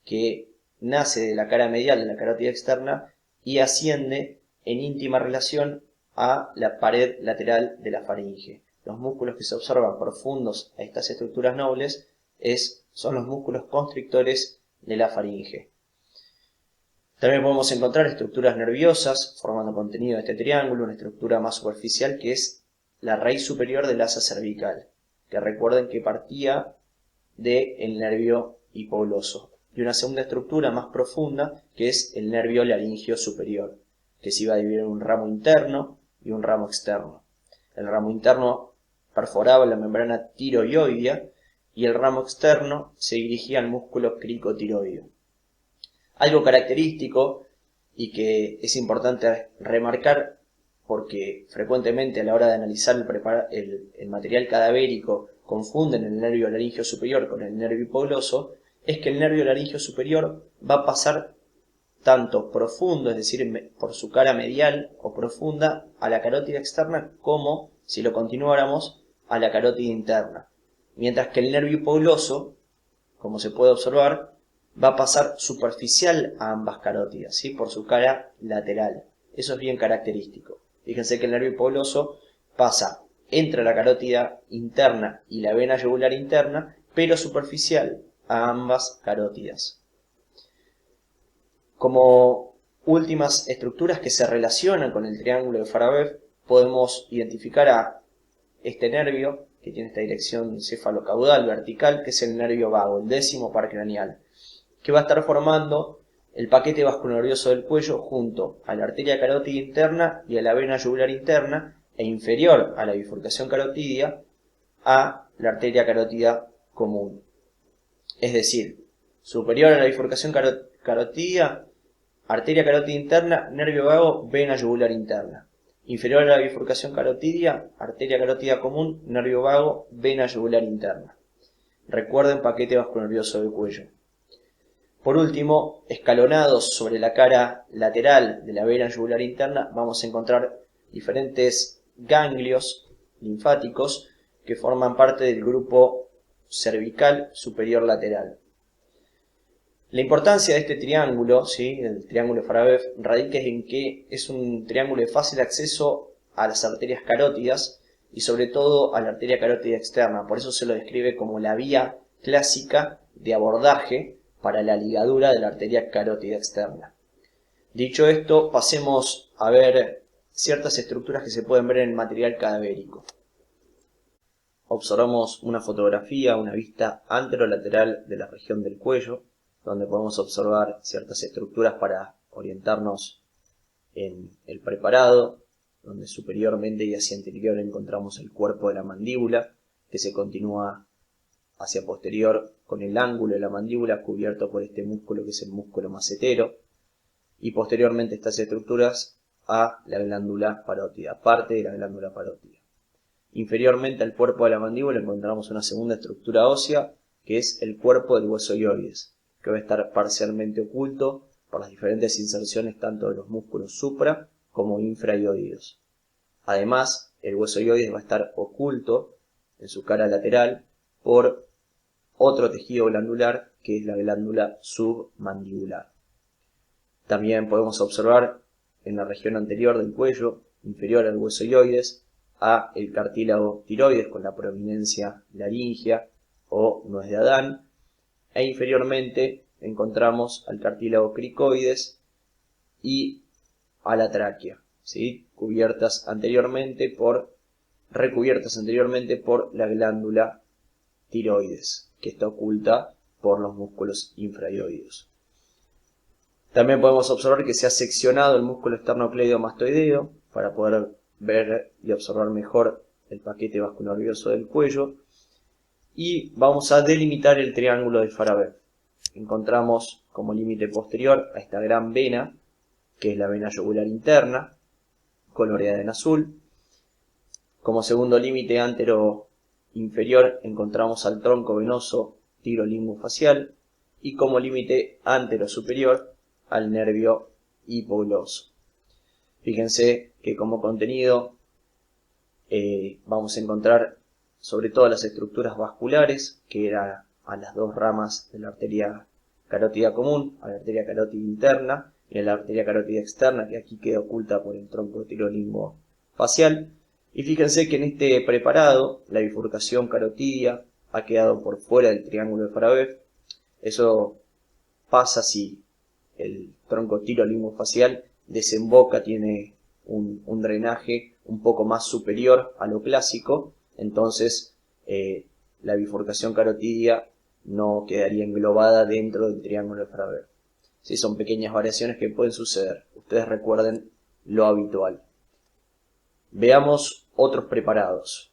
que nace de la cara medial de la carótida externa y asciende en íntima relación a la pared lateral de la faringe. Los músculos que se observan profundos a estas estructuras nobles son los músculos constrictores de la faringe. También podemos encontrar estructuras nerviosas formando contenido de este triángulo, una estructura más superficial que es la raíz superior del asa cervical, que recuerden que partía del nervio hipogloso, y una segunda estructura más profunda que es el nervio laringio superior, que se iba a dividir en un ramo interno y un ramo externo. El ramo interno perforaba la membrana tiroidea y el ramo externo se dirigía al músculo cricotiroideo. Algo característico y que es importante remarcar, porque frecuentemente a la hora de analizar el material cadavérico confunden el nervio laringio superior con el nervio hipogloso, es que el nervio laringio superior va a pasar tanto profundo, es decir, por su cara medial o profunda, a la carótida externa, como, si lo continuáramos, a la carótida interna. Mientras que el nervio hipogloso, como se puede observar, va a pasar superficial a ambas carótidas, ¿sí? Por su cara lateral. Eso es bien característico. Fíjense que el nervio hipogloso pasa entre la carótida interna y la vena yugular interna, pero superficial a ambas carótidas. Como últimas estructuras que se relacionan con el triángulo de Farabeuf, podemos identificar a este nervio, que tiene esta dirección cefalocaudal vertical, que es el nervio vago, el 10º par craneal, que va a estar formando el paquete vasculonervioso del cuello junto a la arteria carótida interna y a la vena yugular interna, e inferior a la bifurcación carotidia a la arteria carótida común. Es decir, superior a la bifurcación carotidia, arteria carótida interna, nervio vago, vena yugular interna. Inferior a la bifurcación carotidia, arteria carótida común, nervio vago, vena yugular interna. Recuerden, paquete vasculonervioso del cuello. Por último, escalonados sobre la cara lateral de la vena yugular interna, vamos a encontrar diferentes ganglios linfáticos que forman parte del grupo cervical superior lateral. La importancia de este triángulo, ¿sí?, el triángulo de Farabeuf, radica en que es un triángulo de fácil acceso a las arterias carótidas y sobre todo a la arteria carótida externa. Por eso se lo describe como la vía clásica de abordaje para la ligadura de la arteria carótida externa. Dicho esto, pasemos a ver ciertas estructuras que se pueden ver en el material cadavérico. Observamos una fotografía, una vista anterolateral de la región del cuello, donde podemos observar ciertas estructuras para orientarnos en el preparado, donde superiormente y hacia anterior encontramos el cuerpo de la mandíbula, que se continúa hacia posterior con el ángulo de la mandíbula cubierto por este músculo que es el músculo macetero, y posteriormente estas estructuras a la glándula parótida, parte de la glándula parótida. Inferiormente al cuerpo de la mandíbula encontramos una segunda estructura ósea, que es el cuerpo del hueso ioides, que va a estar parcialmente oculto por las diferentes inserciones tanto de los músculos supra como infraioideos. Además, el hueso ioides va a estar oculto en su cara lateral por otro tejido glandular que es la glándula submandibular. También podemos observar en la región anterior del cuello, inferior al hueso ioides, a el cartílago tiroides con la prominencia laringea o nuez de Adán, e inferiormente encontramos al cartílago cricoides y a la tráquea, ¿sí?, recubiertas anteriormente por la glándula tiroides, que está oculta por los músculos infraioideos. También podemos observar que se ha seccionado el músculo esternocleidomastoideo para poder ver y observar mejor el paquete vasculonervioso del cuello, y vamos a delimitar el triángulo de Farabeuf. Encontramos como límite posterior a esta gran vena, que es la vena yugular interna, coloreada en azul. Como segundo límite antero inferior encontramos al tronco venoso tirolinguofacial, y como límite anterosuperior al nervio hipogloso. Fíjense que como contenido vamos a encontrar sobre todo las estructuras vasculares, que eran a las dos ramas de la arteria carótida común, a la arteria carótida interna y a la arteria carótida externa, que aquí queda oculta por el tronco tirolingo facial. Y fíjense que en este preparado la bifurcación carotidia ha quedado por fuera del triángulo de Farabeuf. Eso pasa si el tronco tirolingo facial desemboca, tiene un drenaje un poco más superior a lo clásico, entonces la bifurcación carotidia no quedaría englobada dentro del triángulo de Farabeuf. Sí, son pequeñas variaciones que pueden suceder. Ustedes recuerden lo habitual. Veamos otros preparados.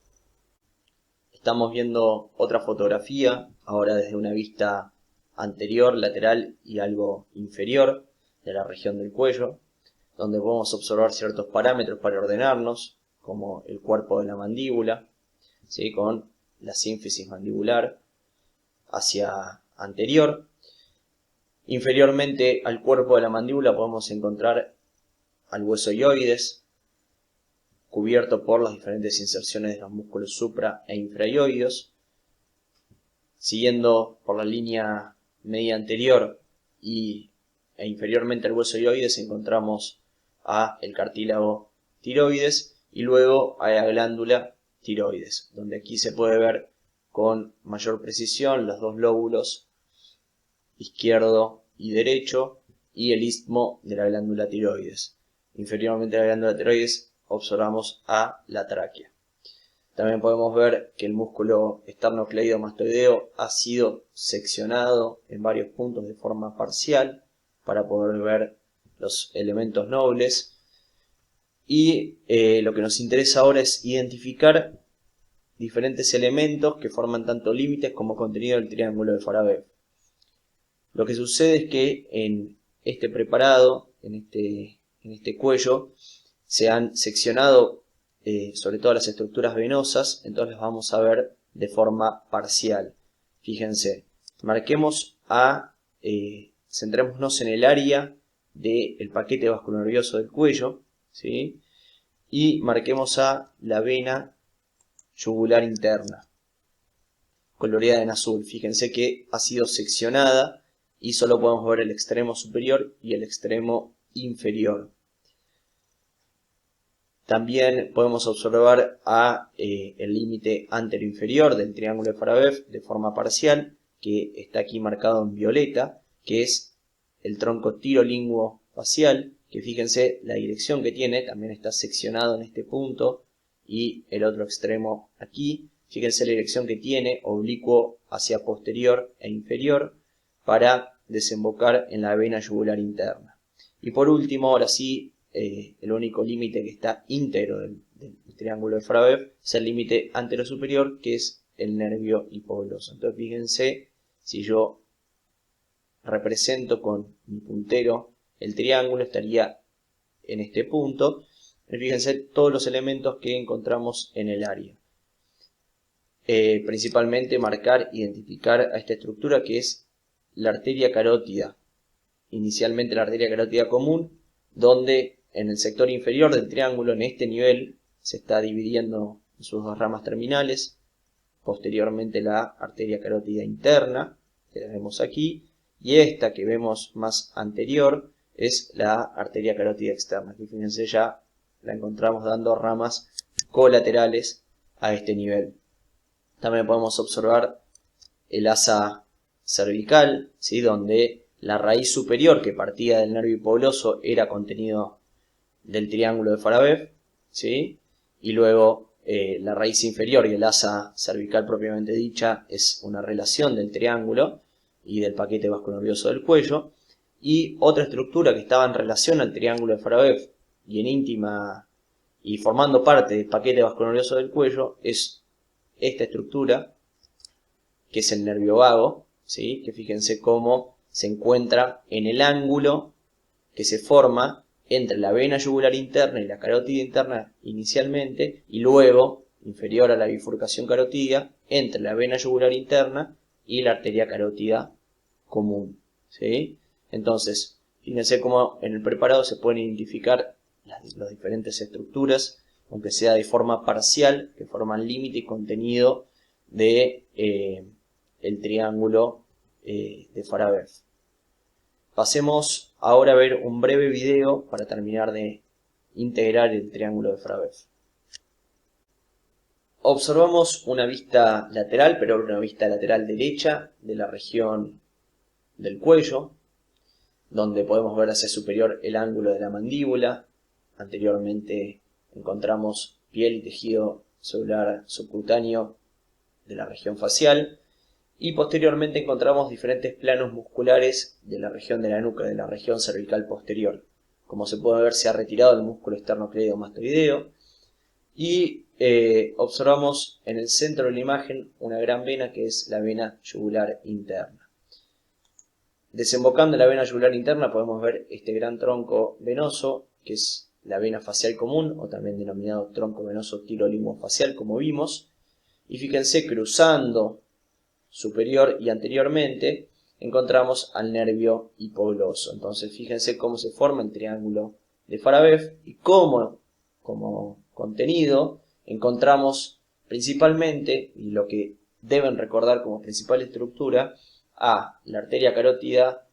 Estamos viendo otra fotografía, ahora desde una vista anterior, lateral y algo inferior de la región del cuello, donde podemos observar ciertos parámetros para ordenarnos, como el cuerpo de la mandíbula, ¿sí? Con la sínfisis mandibular hacia anterior. Inferiormente al cuerpo de la mandíbula podemos encontrar al hueso hyoides, cubierto por las diferentes inserciones de los músculos supra e infrahyoideos. Siguiendo por la línea media anterior e inferiormente al hueso hyoides encontramos a el cartílago tiroides y luego a la glándula tiroides, donde aquí se puede ver con mayor precisión los dos lóbulos izquierdo y derecho y el istmo de la glándula tiroides. Inferiormente a la glándula tiroides observamos a la tráquea. También podemos ver que el músculo esternocleidomastoideo ha sido seccionado en varios puntos de forma parcial para poder ver los elementos nobles. Y lo que nos interesa ahora es identificar diferentes elementos que forman tanto límites como contenido del triángulo de Farabeuf. Lo que sucede es que en este preparado, en este cuello, se han seccionado sobre todo las estructuras venosas, entonces las vamos a ver de forma parcial. Fíjense, marquemos centrémonos en el área del paquete vasculonervioso del cuello, ¿sí? Y marquemos a la vena yugular interna, coloreada en azul. Fíjense que ha sido seccionada y solo podemos ver el extremo superior y el extremo inferior. También podemos observar el límite anteroinferior del triángulo de Farabeuf de forma parcial, que está aquí marcado en violeta, que es el tronco tirolingo facial, que fíjense la dirección que tiene, también está seccionado en este punto, y el otro extremo aquí. Fíjense la dirección que tiene, oblicuo hacia posterior e inferior, para desembocar en la vena yugular interna. Y por último, ahora sí, el único límite que está íntegro del triángulo de Farabeuf es el límite anterosuperior, que es el nervio hipogloso. Entonces fíjense, si yo represento con mi puntero el triángulo, estaría en este punto. Fíjense todos los elementos que encontramos en el área. Principalmente marcar, identificar a esta estructura que es la arteria carótida. Inicialmente la arteria carótida común, donde en el sector inferior del triángulo, en este nivel, se está dividiendo en sus dos ramas terminales. Posteriormente la arteria carótida interna, que la vemos aquí, y esta que vemos más anterior es la arteria carótida externa, que fíjense ya la encontramos dando ramas colaterales a este nivel. También podemos observar el asa cervical, ¿sí? Donde la raíz superior que partía del nervio hipogloso era contenido del triángulo de Farabeuf, ¿sí? Y luego la raíz inferior y el asa cervical propiamente dicha es una relación del triángulo y del paquete vasculonervioso del cuello. Y otra estructura que estaba en relación al triángulo de Farabeuf y en íntima y formando parte del paquete vasculonervioso del cuello es esta estructura, que es el nervio vago, ¿sí? Que fíjense cómo se encuentra en el ángulo que se forma entre la vena yugular interna y la carótida interna inicialmente, y luego, inferior a la bifurcación carotidia, entre la vena yugular interna y la arteria carótida común, ¿sí? Entonces, fíjense cómo en el preparado se pueden identificar las diferentes estructuras, aunque sea de forma parcial, que forman límite y contenido de el triángulo de Farabev. Pasemos ahora a ver un breve video para terminar de integrar el triángulo de Farabev. Observamos una vista lateral, pero una vista lateral derecha de la región del cuello, donde podemos ver hacia superior el ángulo de la mandíbula. Anteriormente encontramos piel y tejido celular subcutáneo de la región facial. Y posteriormente encontramos diferentes planos musculares de la región de la nuca, de la región cervical posterior. Como se puede ver, se ha retirado el músculo esternocleidomastoideo. Y observamos en el centro de la imagen una gran vena que es la vena yugular interna. Desembocando en la vena yugular interna podemos ver este gran tronco venoso, que es la vena facial común, o también denominado tronco venoso tirolimofacial, como vimos. Y fíjense, cruzando superior y anteriormente encontramos al nervio hipogloso. Entonces fíjense cómo se forma el triángulo de Farabev y cómo, como contenido, encontramos principalmente, y lo que deben recordar como principal estructura, a la arteria carótida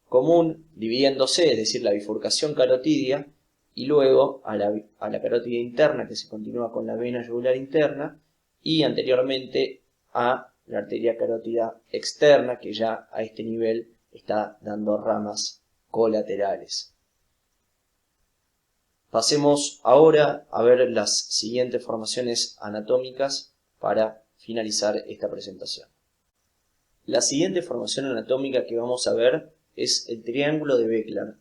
común dividiéndose, es decir, la bifurcación carotidia, y luego a la carótida interna, que se continúa con la vena yugular interna, y anteriormente a la arteria carótida externa, que ya a este nivel está dando ramas colaterales. Pasemos ahora a ver las siguientes formaciones anatómicas para finalizar esta presentación. La siguiente formación anatómica que vamos a ver es el triángulo de Beckler.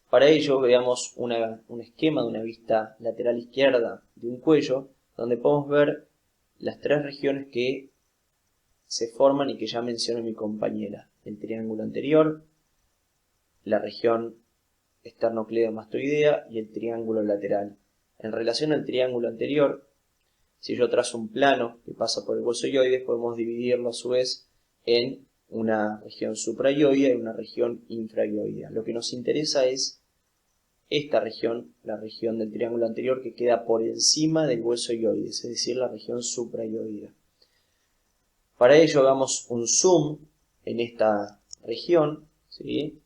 Para ello veamos un esquema de una vista lateral izquierda de un cuello, donde podemos ver las tres regiones que se forman y que ya mencionó mi compañera: el triángulo anterior, la región esternocleidomastoidea y el triángulo lateral. En relación al triángulo anterior, si yo trazo un plano que pasa por el hueso ioides, podemos dividirlo a su vez en una región supraioidea y una región infraioidea. Lo que nos interesa es esta región, la región del triángulo anterior que queda por encima del hueso ioides, es decir, la región supraioidea. Para ello hagamos un zoom en esta región, ¿sí?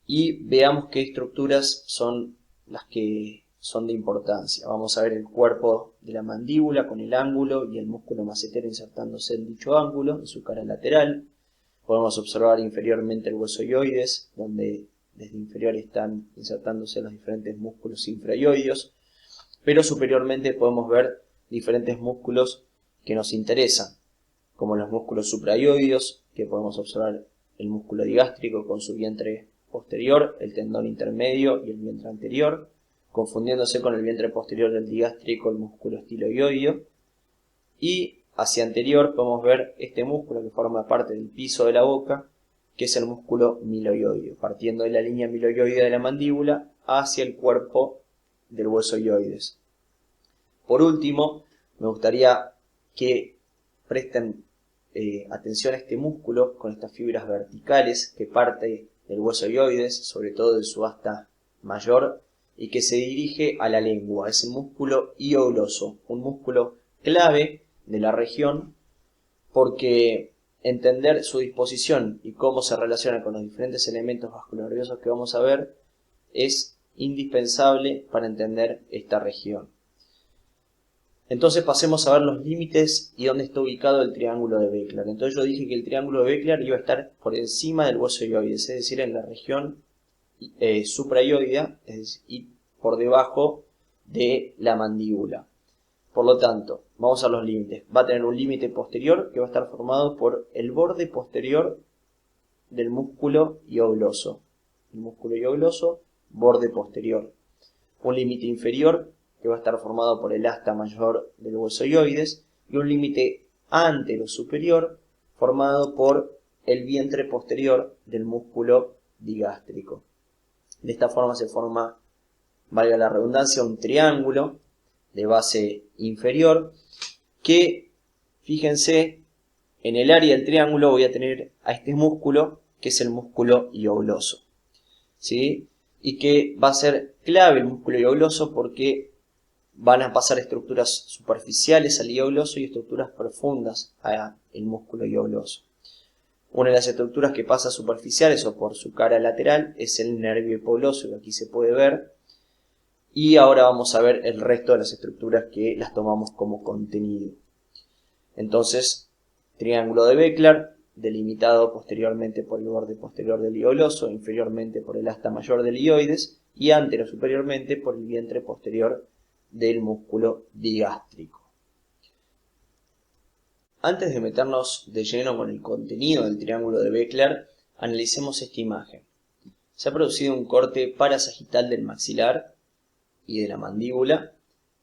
Y veamos qué estructuras son las que son de importancia. Vamos a ver el cuerpo de la mandíbula con el ángulo y el músculo macetero insertándose en dicho ángulo, en su cara lateral. Podemos observar inferiormente el hueso ioides, donde desde inferior están insertándose los diferentes músculos infraioideos, pero superiormente podemos ver diferentes músculos que nos interesan, como los músculos supraioideos, que podemos observar el músculo digástrico con su vientre posterior, el tendón intermedio y el vientre anterior, confundiéndose con el vientre posterior del digástrico el músculo estiloioideo, y hacia anterior podemos ver este músculo que forma parte del piso de la boca, que es el músculo miloioideo, partiendo de la línea miloioidea de la mandíbula hacia el cuerpo del hueso ioides. Por último, me gustaría que presten atención a este músculo con estas fibras verticales que parte del hueso ioides, sobre todo de su asta mayor, y que se dirige a la lengua. Es el músculo hiogloso, un músculo clave de la región, porque entender su disposición y cómo se relaciona con los diferentes elementos vasculonerviosos que vamos a ver es indispensable para entender esta región. Entonces pasemos a ver los límites y dónde está ubicado el triángulo de Beckler. Entonces yo dije que el triángulo de Beckler iba a estar por encima del hueso ioides, es decir, en la región supraioidea, y por debajo de la mandíbula. Por lo tanto, vamos a los límites. Va a tener un límite posterior que va a estar formado por el borde posterior del músculo hiogloso. El músculo hiogloso, borde posterior. Un límite inferior que va a estar formado por el asta mayor del hueso ioides, y un límite antero superior formado por el vientre posterior del músculo digástrico. De esta forma se forma, valga la redundancia, un triángulo de base inferior que, fíjense, en el área del triángulo voy a tener a este músculo que es el músculo iogloso, ¿sí? Y que va a ser clave el músculo iogloso porque van a pasar estructuras superficiales al iogloso y estructuras profundas al músculo iogloso. Una de las estructuras que pasa superficiales o por su cara lateral es el nervio hipogloso, que aquí se puede ver. Y ahora vamos a ver el resto de las estructuras que las tomamos como contenido. Entonces, triángulo de Beckler, delimitado posteriormente por el borde posterior del iogloso, inferiormente por el asta mayor del ilioides y anterosuperiormente por el vientre posterior del músculo digástrico. Antes de meternos de lleno con el contenido del triángulo de Beckler, analicemos esta imagen. Se ha producido un corte parasagital del maxilar y de la mandíbula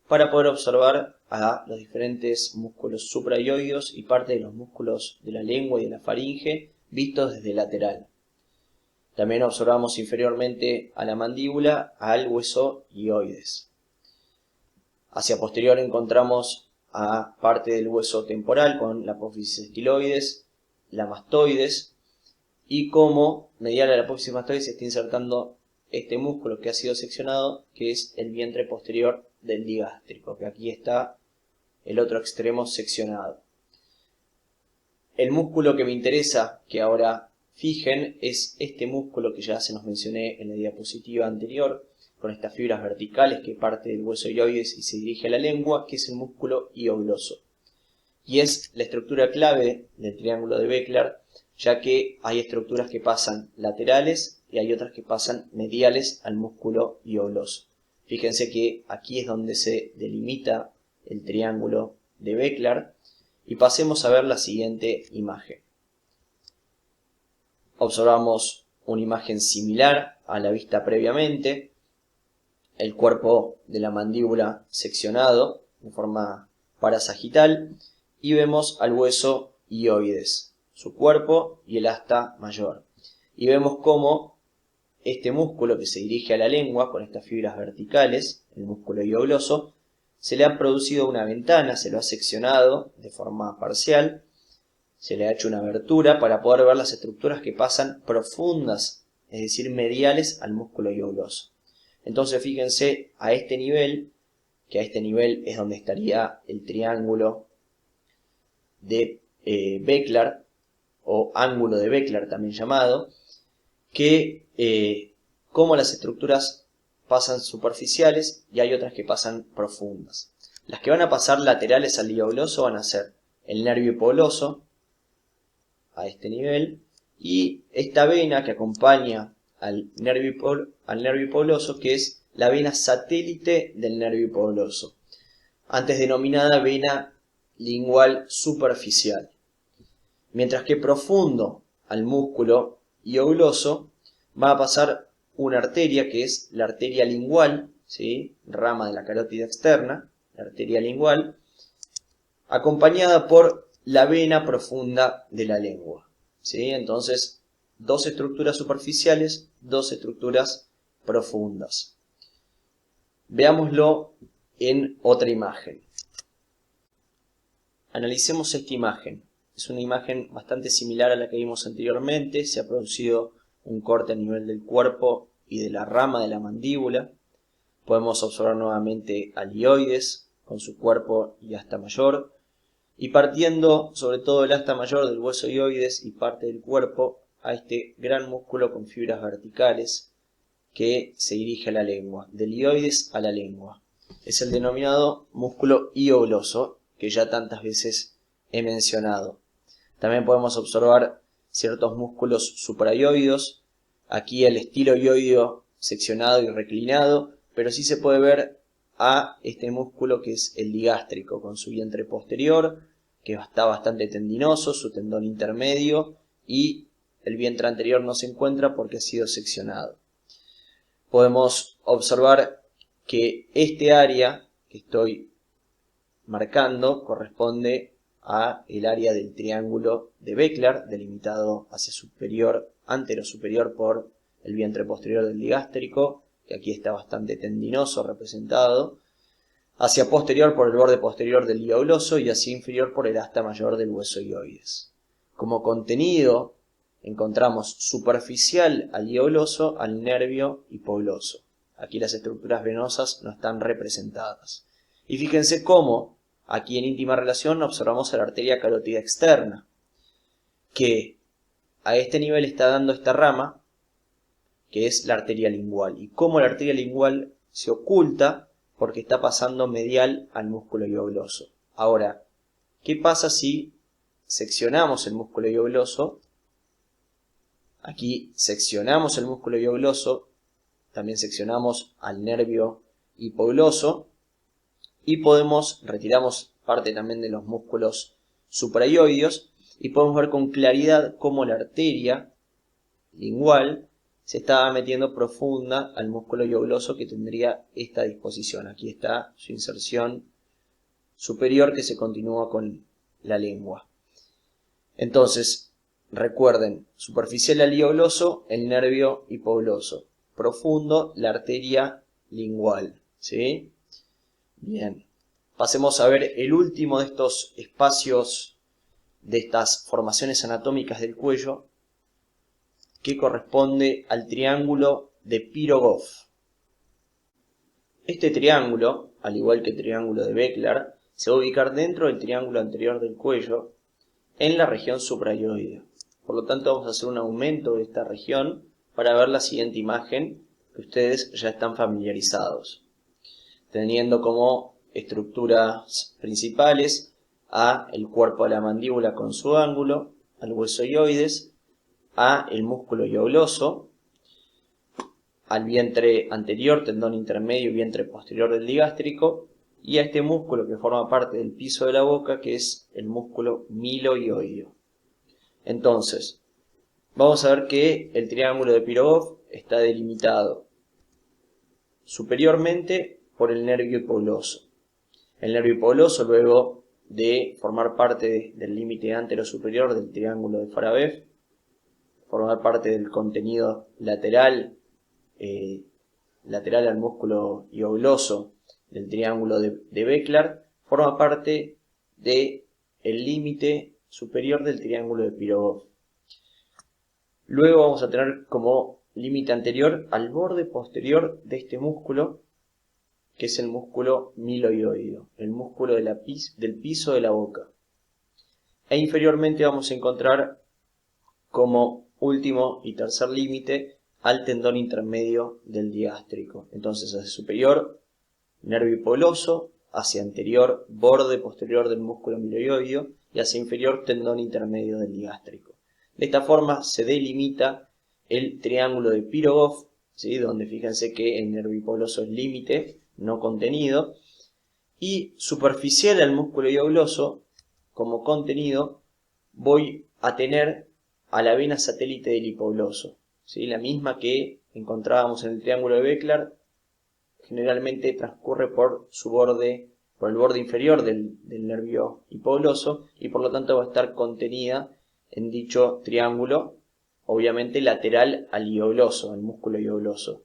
para poder observar a los diferentes músculos supraioideos y parte de los músculos de la lengua y de la faringe vistos desde lateral. También observamos inferiormente a la mandíbula al hueso ioides. Hacia posterior encontramos a parte del hueso temporal con la apófisis estiloides, la mastoides, y como medial a la apófisis mastoides se está insertando este músculo que ha sido seccionado, que es el vientre posterior del digástrico, que aquí está el otro extremo seccionado. El músculo que me interesa que ahora fijen es este músculo que ya se nos mencioné en la diapositiva anterior, con estas fibras verticales que parte del hueso ioides y se dirige a la lengua, que es el músculo iogloso. Y es la estructura clave del triángulo de Beckler, ya que hay estructuras que pasan laterales y hay otras que pasan mediales al músculo iogloso. Fíjense que aquí es donde se delimita el triángulo de Beckler y pasemos a ver la siguiente imagen. Observamos una imagen similar a la vista previamente, el cuerpo de la mandíbula seccionado de forma parasagital y vemos al hueso ioides, su cuerpo y el asta mayor. Y vemos cómo este músculo que se dirige a la lengua con estas fibras verticales, el músculo iogloso, se le ha producido una ventana, se lo ha seccionado de forma parcial, se le ha hecho una abertura para poder ver las estructuras que pasan profundas, es decir, mediales al músculo iogloso. Entonces fíjense a este nivel, que a este nivel es donde estaría el triángulo de Beckler, o ángulo de Beckler también llamado, que como las estructuras pasan superficiales y hay otras que pasan profundas. Las que van a pasar laterales al iogloso van a ser el nervio hipogloso, a este nivel, y esta vena que acompaña al nervio hipogloso, que es la vena satélite del nervio hipogloso, antes denominada vena lingual superficial. Mientras que profundo al músculo iogloso va a pasar una arteria que es la arteria lingual, ¿sí? Rama de la carótida externa, la arteria lingual, acompañada por la vena profunda de la lengua, ¿sí? Entonces, dos estructuras superficiales, dos estructuras profundas. Veámoslo en otra imagen. Analicemos esta imagen. Es una imagen bastante similar a la que vimos anteriormente. Se ha producido un corte a nivel del cuerpo y de la rama de la mandíbula. Podemos observar nuevamente al ioides con su cuerpo y asta mayor. Y partiendo sobre todo el asta mayor del hueso ioides y parte del cuerpo a este gran músculo con fibras verticales que se dirige a la lengua, del ioides a la lengua. Es el denominado músculo iogloso que ya tantas veces he mencionado. También podemos observar ciertos músculos supraioideos, aquí el estiloioideo seccionado y reclinado, pero sí se puede ver a este músculo que es el digástrico, con su vientre posterior, que está bastante tendinoso, su tendón intermedio, y el vientre anterior no se encuentra porque ha sido seccionado. Podemos observar que este área que estoy marcando corresponde a el área del triángulo de Beckler, delimitado hacia superior, antero-superior por el vientre posterior del digástrico, que aquí está bastante tendinoso representado, hacia posterior por el borde posterior del iogloso y hacia inferior por el asta mayor del hueso ioides. Como contenido encontramos superficial al hiogloso al nervio hipogloso. Aquí las estructuras venosas no están representadas. Y fíjense cómo aquí en íntima relación observamos a la arteria carótida externa, que a este nivel está dando esta rama, que es la arteria lingual. Y cómo la arteria lingual se oculta porque está pasando medial al músculo hiogloso. Ahora, ¿qué pasa si seccionamos el músculo hiogloso? Aquí seccionamos el músculo hiogloso, también seccionamos al nervio hipogloso y retiramos parte también de los músculos supraioideos y podemos ver con claridad cómo la arteria lingual se estaba metiendo profunda al músculo hiogloso que tendría esta disposición. Aquí está su inserción superior que se continúa con la lengua. Entonces, recuerden, superficial al hiogloso, el nervio hipogloso. Profundo, la arteria lingual. ¿Sí? Bien. Pasemos a ver el último de estos espacios, de estas formaciones anatómicas del cuello, que corresponde al triángulo de Pirogov. Este triángulo, al igual que el triángulo de Beckler, se va a ubicar dentro del triángulo anterior del cuello, en la región suprayoidea. Por lo tanto, vamos a hacer un aumento de esta región para ver la siguiente imagen que ustedes ya están familiarizados, teniendo como estructuras principales a el cuerpo de la mandíbula con su ángulo, al hueso hioides, a el músculo hiogloso, al vientre anterior, tendón intermedio y vientre posterior del digástrico, y a este músculo que forma parte del piso de la boca, que es el músculo milohioideo. Entonces, vamos a ver que el triángulo de Pirogov está delimitado superiormente por el nervio hipogloso. El nervio hipogloso, luego de formar parte del límite antero-superior del triángulo de Farabev, formar parte del contenido lateral al músculo hiogloso del triángulo de Beckler, forma parte del límite superior del triángulo de Pirogov. Luego vamos a tener como límite anterior al borde posterior de este músculo, que es el músculo milohioideo, el músculo del piso de la boca. E inferiormente vamos a encontrar como último y tercer límite al tendón intermedio del digástrico. Entonces, hacia superior, nervio hipogloso, hacia anterior, borde posterior del músculo milohioideo, y hacia inferior, tendón intermedio del digástrico. De esta forma se delimita el triángulo de Pirogov, ¿sí? Donde fíjense que el nervio hipogloso es límite, no contenido, y superficial al músculo hiogloso, como contenido, voy a tener a la vena satélite del hipogloso, ¿sí? La misma que encontrábamos en el triángulo de Beckler, generalmente transcurre por el borde inferior del nervio hipogloso, y por lo tanto va a estar contenida en dicho triángulo, obviamente lateral al hiogloso, al músculo hiogloso.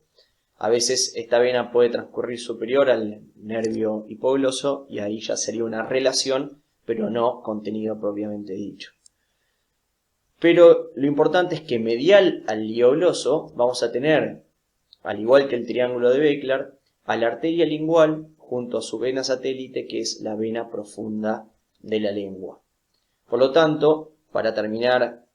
A veces esta vena puede transcurrir superior al nervio hipogloso y ahí ya sería una relación, pero no contenido propiamente dicho. Pero lo importante es que medial al hiogloso vamos a tener, al igual que el triángulo de Beckler, a la arteria lingual junto a su vena satélite, que es la vena profunda de la lengua. Por lo tanto, para terminar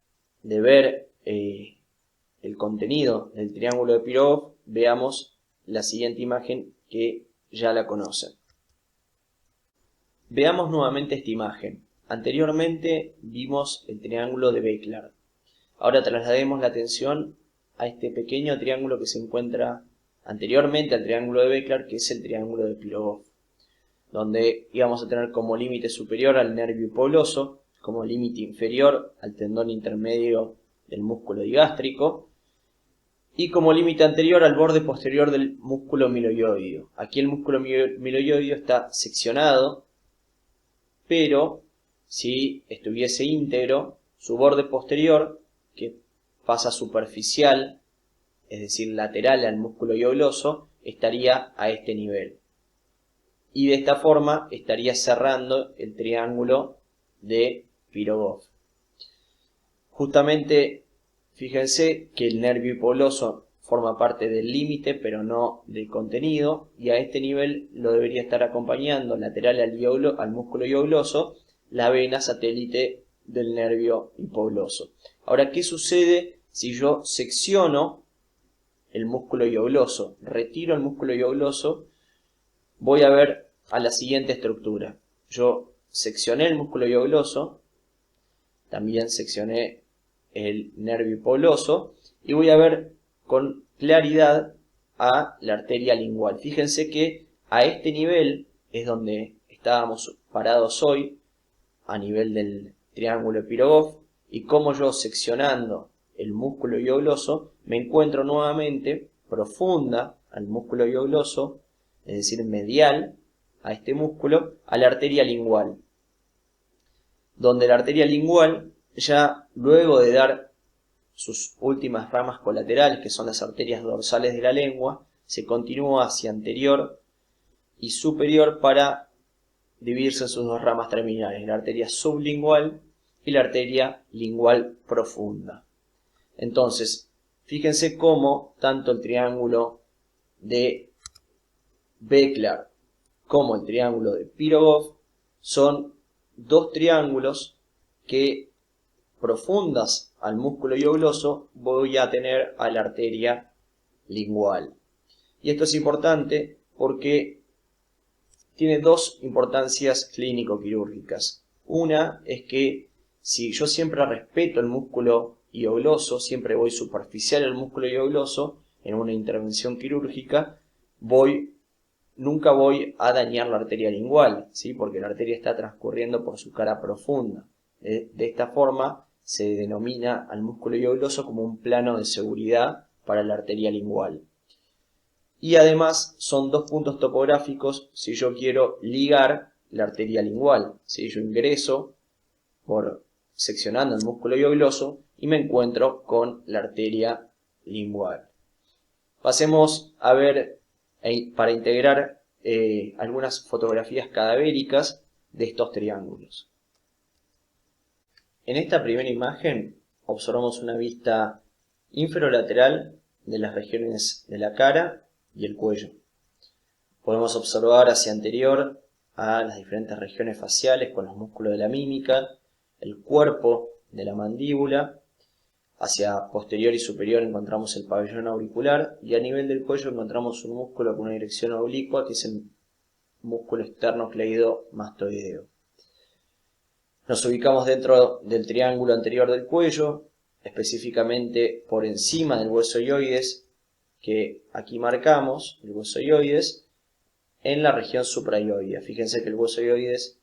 de ver el contenido del triángulo de Pirogov, veamos la siguiente imagen que ya la conocen. Veamos nuevamente esta imagen. Anteriormente vimos el triángulo de Beckler. Ahora traslademos la atención a este pequeño triángulo que se encuentra anteriormente al triángulo de Beckler, que es el triángulo de Pirogov, donde íbamos a tener como límite superior al nervio hipogloso, como límite inferior al tendón intermedio del músculo digástrico, y como límite anterior al borde posterior del músculo milohioideo. Aquí el músculo milohioideo está seccionado, pero si estuviese íntegro, su borde posterior, que pasa superficial, es decir, lateral al músculo hiogloso, estaría a este nivel. Y de esta forma estaría cerrando el triángulo de Pirogov. Justamente Fíjense que el nervio hipogloso forma parte del límite, pero no del contenido, y a este nivel lo debería estar acompañando lateral al músculo hiogloso, la vena satélite del nervio hipogloso. Ahora, ¿qué sucede si yo secciono el músculo hiogloso? Retiro el músculo hiogloso, voy a ver a la siguiente estructura. Yo seccioné el músculo hiogloso, también seccioné el nervio hipogloso, y voy a ver con claridad a la arteria lingual. Fíjense que a este nivel es donde estábamos parados hoy, a nivel del triángulo Epirogov, y como yo seccionando el músculo hiogloso me encuentro nuevamente profunda al músculo hiogloso, es decir, medial a este músculo, a la arteria lingual, donde la arteria lingual ya luego de dar sus últimas ramas colaterales, que son las arterias dorsales de la lengua, se continúa hacia anterior y superior para dividirse en sus dos ramas terminales, la arteria sublingual y la arteria lingual profunda. Entonces, fíjense cómo tanto el triángulo de Beckler como el triángulo de Pirogov son dos triángulos que profundas al músculo hiogloso voy a tener a la arteria lingual. Y esto es importante porque tiene dos importancias clínico-quirúrgicas. Una es que si yo siempre respeto el músculo hiogloso, siempre voy superficial al músculo hiogloso, en una intervención quirúrgica, nunca voy a dañar la arteria lingual, ¿sí? Porque la arteria está transcurriendo por su cara profunda. De esta forma se denomina al músculo hiogloso como un plano de seguridad para la arteria lingual. Y además son dos puntos topográficos si yo quiero ligar la arteria lingual. ¿Sí? Yo ingreso seccionando el músculo hiogloso y me encuentro con la arteria lingual. Pasemos a ver, para integrar algunas fotografías cadavéricas de estos triángulos. En esta primera imagen observamos una vista inferolateral de las regiones de la cara y el cuello. Podemos observar hacia anterior a las diferentes regiones faciales con los músculos de la mímica, el cuerpo de la mandíbula. Hacia posterior y superior encontramos el pabellón auricular y a nivel del cuello encontramos un músculo con una dirección oblicua que es el músculo esternocleidomastoideo. Nos ubicamos dentro del triángulo anterior del cuello, específicamente por encima del hueso hioides, que aquí marcamos, el hueso hioides, en la región suprahioidea. Fíjense que el hueso hioides,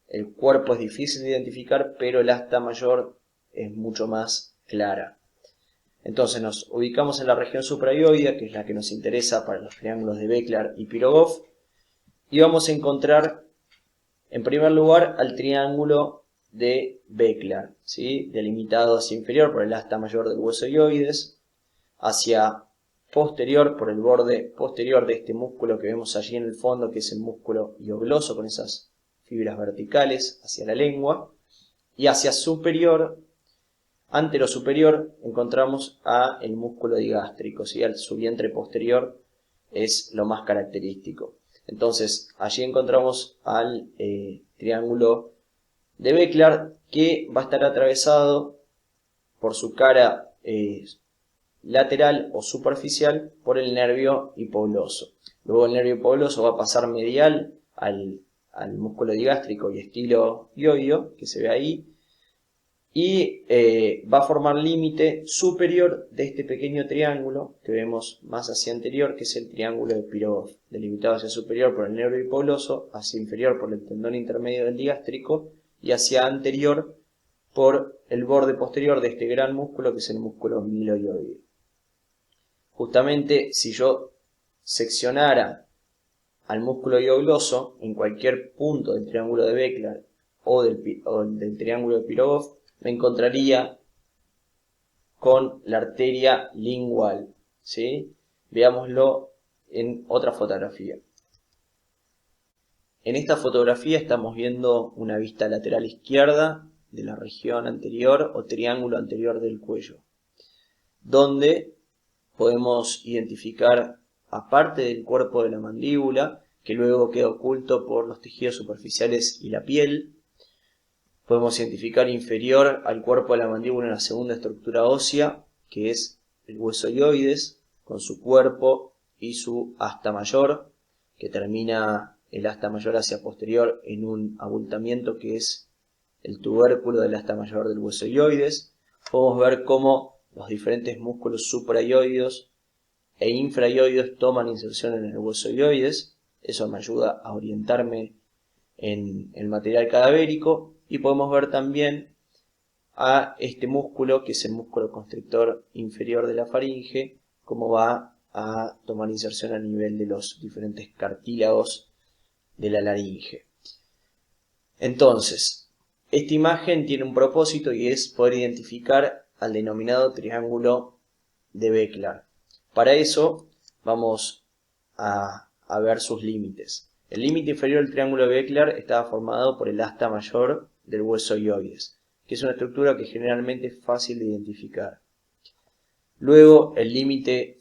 el cuerpo es difícil de identificar, pero el asta mayor es mucho más clara. Entonces nos ubicamos en la región suprahioidea, que es la que nos interesa para los triángulos de Beckler y Pirogov, y vamos a encontrar en primer lugar al triángulo de Beckler, ¿sí? Delimitado hacia inferior por el asta mayor del hueso hioides, hacia posterior por el borde posterior de este músculo que vemos allí en el fondo, que es el músculo hiogloso con esas fibras verticales hacia la lengua, y hacia superior, anterosuperior, encontramos a el músculo digástrico, ¿sí? Su vientre posterior es lo más característico. Entonces allí encontramos al triángulo de Beckler, que va a estar atravesado por su cara lateral o superficial por el nervio hipogloso. Luego el nervio hipogloso va a pasar medial al músculo digástrico y estilo hioideo, que se ve ahí, y va a formar límite superior de este pequeño triángulo que vemos más hacia anterior, que es el triángulo de Pirogov, delimitado hacia superior por el nervio hipogloso, hacia inferior por el tendón intermedio del digástrico y hacia anterior por el borde posterior de este gran músculo que es el músculo miloioideo. Justamente si yo seccionara al músculo hiogloso en cualquier punto del triángulo de Beckler o del triángulo de Pirogov, me encontraría con la arteria lingual, ¿sí? Veámoslo en otra fotografía. En esta fotografía estamos viendo una vista lateral izquierda de la región anterior o triángulo anterior del cuello. donde podemos identificar, aparte del cuerpo de la mandíbula, que luego queda oculto por los tejidos superficiales y la piel, podemos identificar inferior al cuerpo de la mandíbula una segunda estructura ósea, que es el hueso hyoides, con su cuerpo y su asta mayor, que termina el asta mayor hacia posterior en un abultamiento que es el tubérculo del asta mayor del hueso hyoides. Podemos ver cómo los diferentes músculos suprahyoideos e infrahyoideos toman inserción en el hueso hyoides. Eso me ayuda a orientarme en el material cadavérico. Y podemos ver también a este músculo, que es el músculo constrictor inferior de la faringe, cómo va a tomar inserción a nivel de los diferentes cartílagos de la laringe. Entonces, esta imagen tiene un propósito y es poder identificar al denominado triángulo de Beckler. Para eso vamos a ver sus límites. El límite inferior del triángulo de Beckler estaba formado por el asta mayor del hueso hyoides, que es una estructura que generalmente es fácil de identificar. Luego, el límite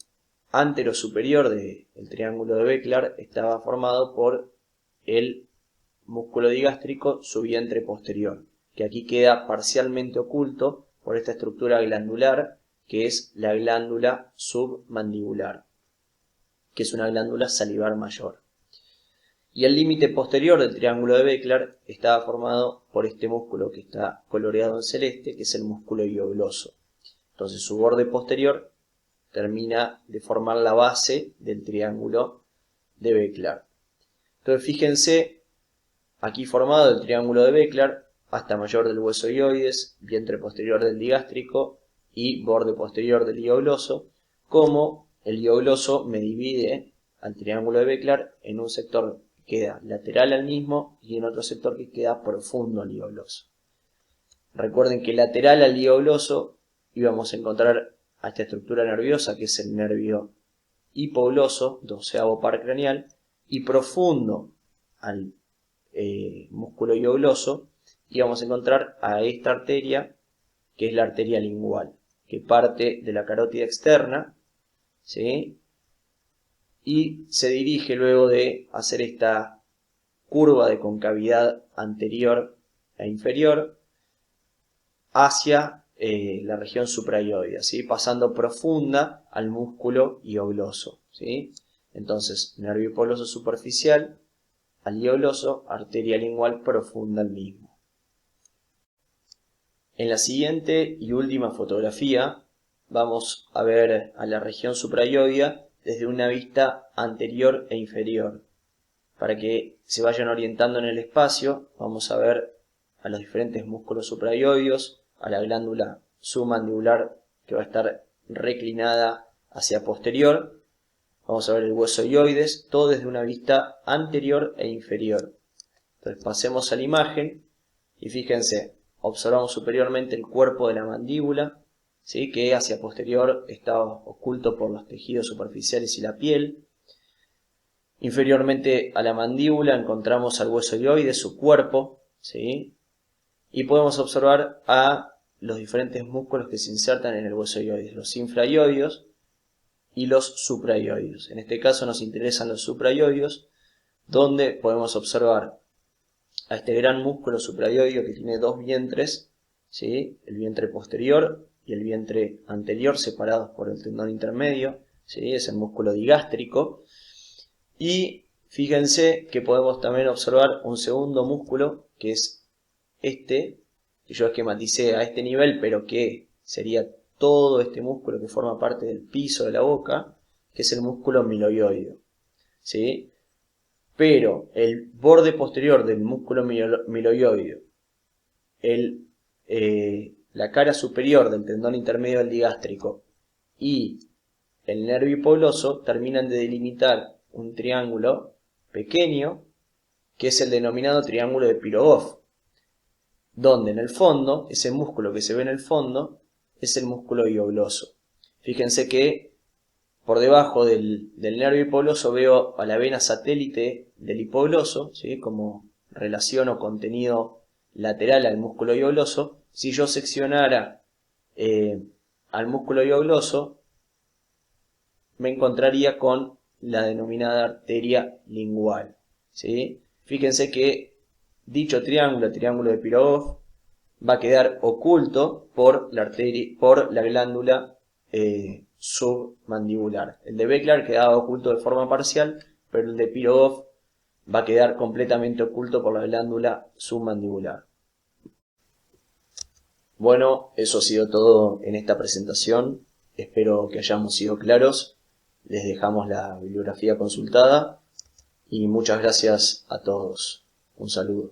antero-superior del triángulo de Beckler estaba formado por el músculo digástrico subvientre posterior, que aquí queda parcialmente oculto por esta estructura glandular, que es la glándula submandibular, que es una glándula salivar mayor. Y el límite posterior del triángulo de Beckler estaba formado por este músculo que está coloreado en celeste, que es el músculo hiogloso. Entonces su borde posterior termina de formar la base del triángulo de Beckler. Entonces fíjense, aquí formado el triángulo de Beckler, asta mayor del hueso hyoides, vientre posterior del digástrico y borde posterior del hiogloso, como el hiogloso me divide al triángulo de Beckler en un sector que queda lateral al mismo y en otro sector que queda profundo al hiogloso. Recuerden que lateral al hiogloso íbamos a encontrar a esta estructura nerviosa, que es el nervio hipogloso, 12º par craneal, y profundo al músculo hiogloso íbamos a encontrar a esta arteria, que es la arteria lingual, que parte de la carótida externa, ¿sí?, y se dirige luego de hacer esta curva de concavidad anterior e inferior hacia la región suprahyoidea, ¿sí?, pasando profunda al músculo hiogloso, ¿sí? Entonces, nervio hipogloso superficial al hiogloso, arteria lingual profunda al mismo. En la siguiente y última fotografía vamos a ver a la región suprahyoidea desde una vista anterior e inferior. Para que se vayan orientando en el espacio, vamos a ver a los diferentes músculos suprahyoideos, a la glándula submandibular que va a estar reclinada hacia posterior. Vamos a ver el hueso hyoides, todo desde una vista anterior e inferior. Entonces pasemos a la imagen y fíjense, observamos superiormente el cuerpo de la mandíbula, ¿sí?, que hacia posterior está oculto por los tejidos superficiales y la piel. Inferiormente a la mandíbula encontramos al hueso hyoides, su cuerpo, ¿sí?, y podemos observar a los diferentes músculos que se insertan en el hueso hyoides, los infrahyoideos y los suprahyoideos. En este caso nos interesan los suprahyoideos, donde podemos observar a este gran músculo suprahyoideo que tiene dos vientres, ¿sí?, el vientre posterior y el vientre anterior separados por el tendón intermedio, ¿sí?, es el músculo digástrico. Y fíjense que podemos también observar un segundo músculo, que es este, que yo esquematicé a este nivel, pero que sería todo este músculo que forma parte del piso de la boca, que es el músculo miloioideo, ¿sí? Pero el borde posterior del músculo miloioideo, la cara superior del tendón intermedio del digástrico y el nervio hipogloso terminan de delimitar un triángulo pequeño, que es el denominado triángulo de Pirogov, donde en el fondo, ese músculo que se ve en el fondo, es el músculo hiogloso. Fíjense que por debajo del nervio hipogloso veo a la vena satélite del hipogloso, ¿sí?, como relación o contenido lateral al músculo hiogloso. Si yo seccionara al músculo hiogloso, me encontraría con la denominada arteria lingual, ¿sí? Fíjense que dicho triángulo, el triángulo de Pirogov, va a quedar oculto por la glándula submandibular. El de Beckler quedaba oculto de forma parcial, pero el de Pirogov va a quedar completamente oculto por la glándula submandibular. Bueno, eso ha sido todo en esta presentación. Espero que hayamos sido claros. Les dejamos la bibliografía consultada y muchas gracias a todos. Un saludo.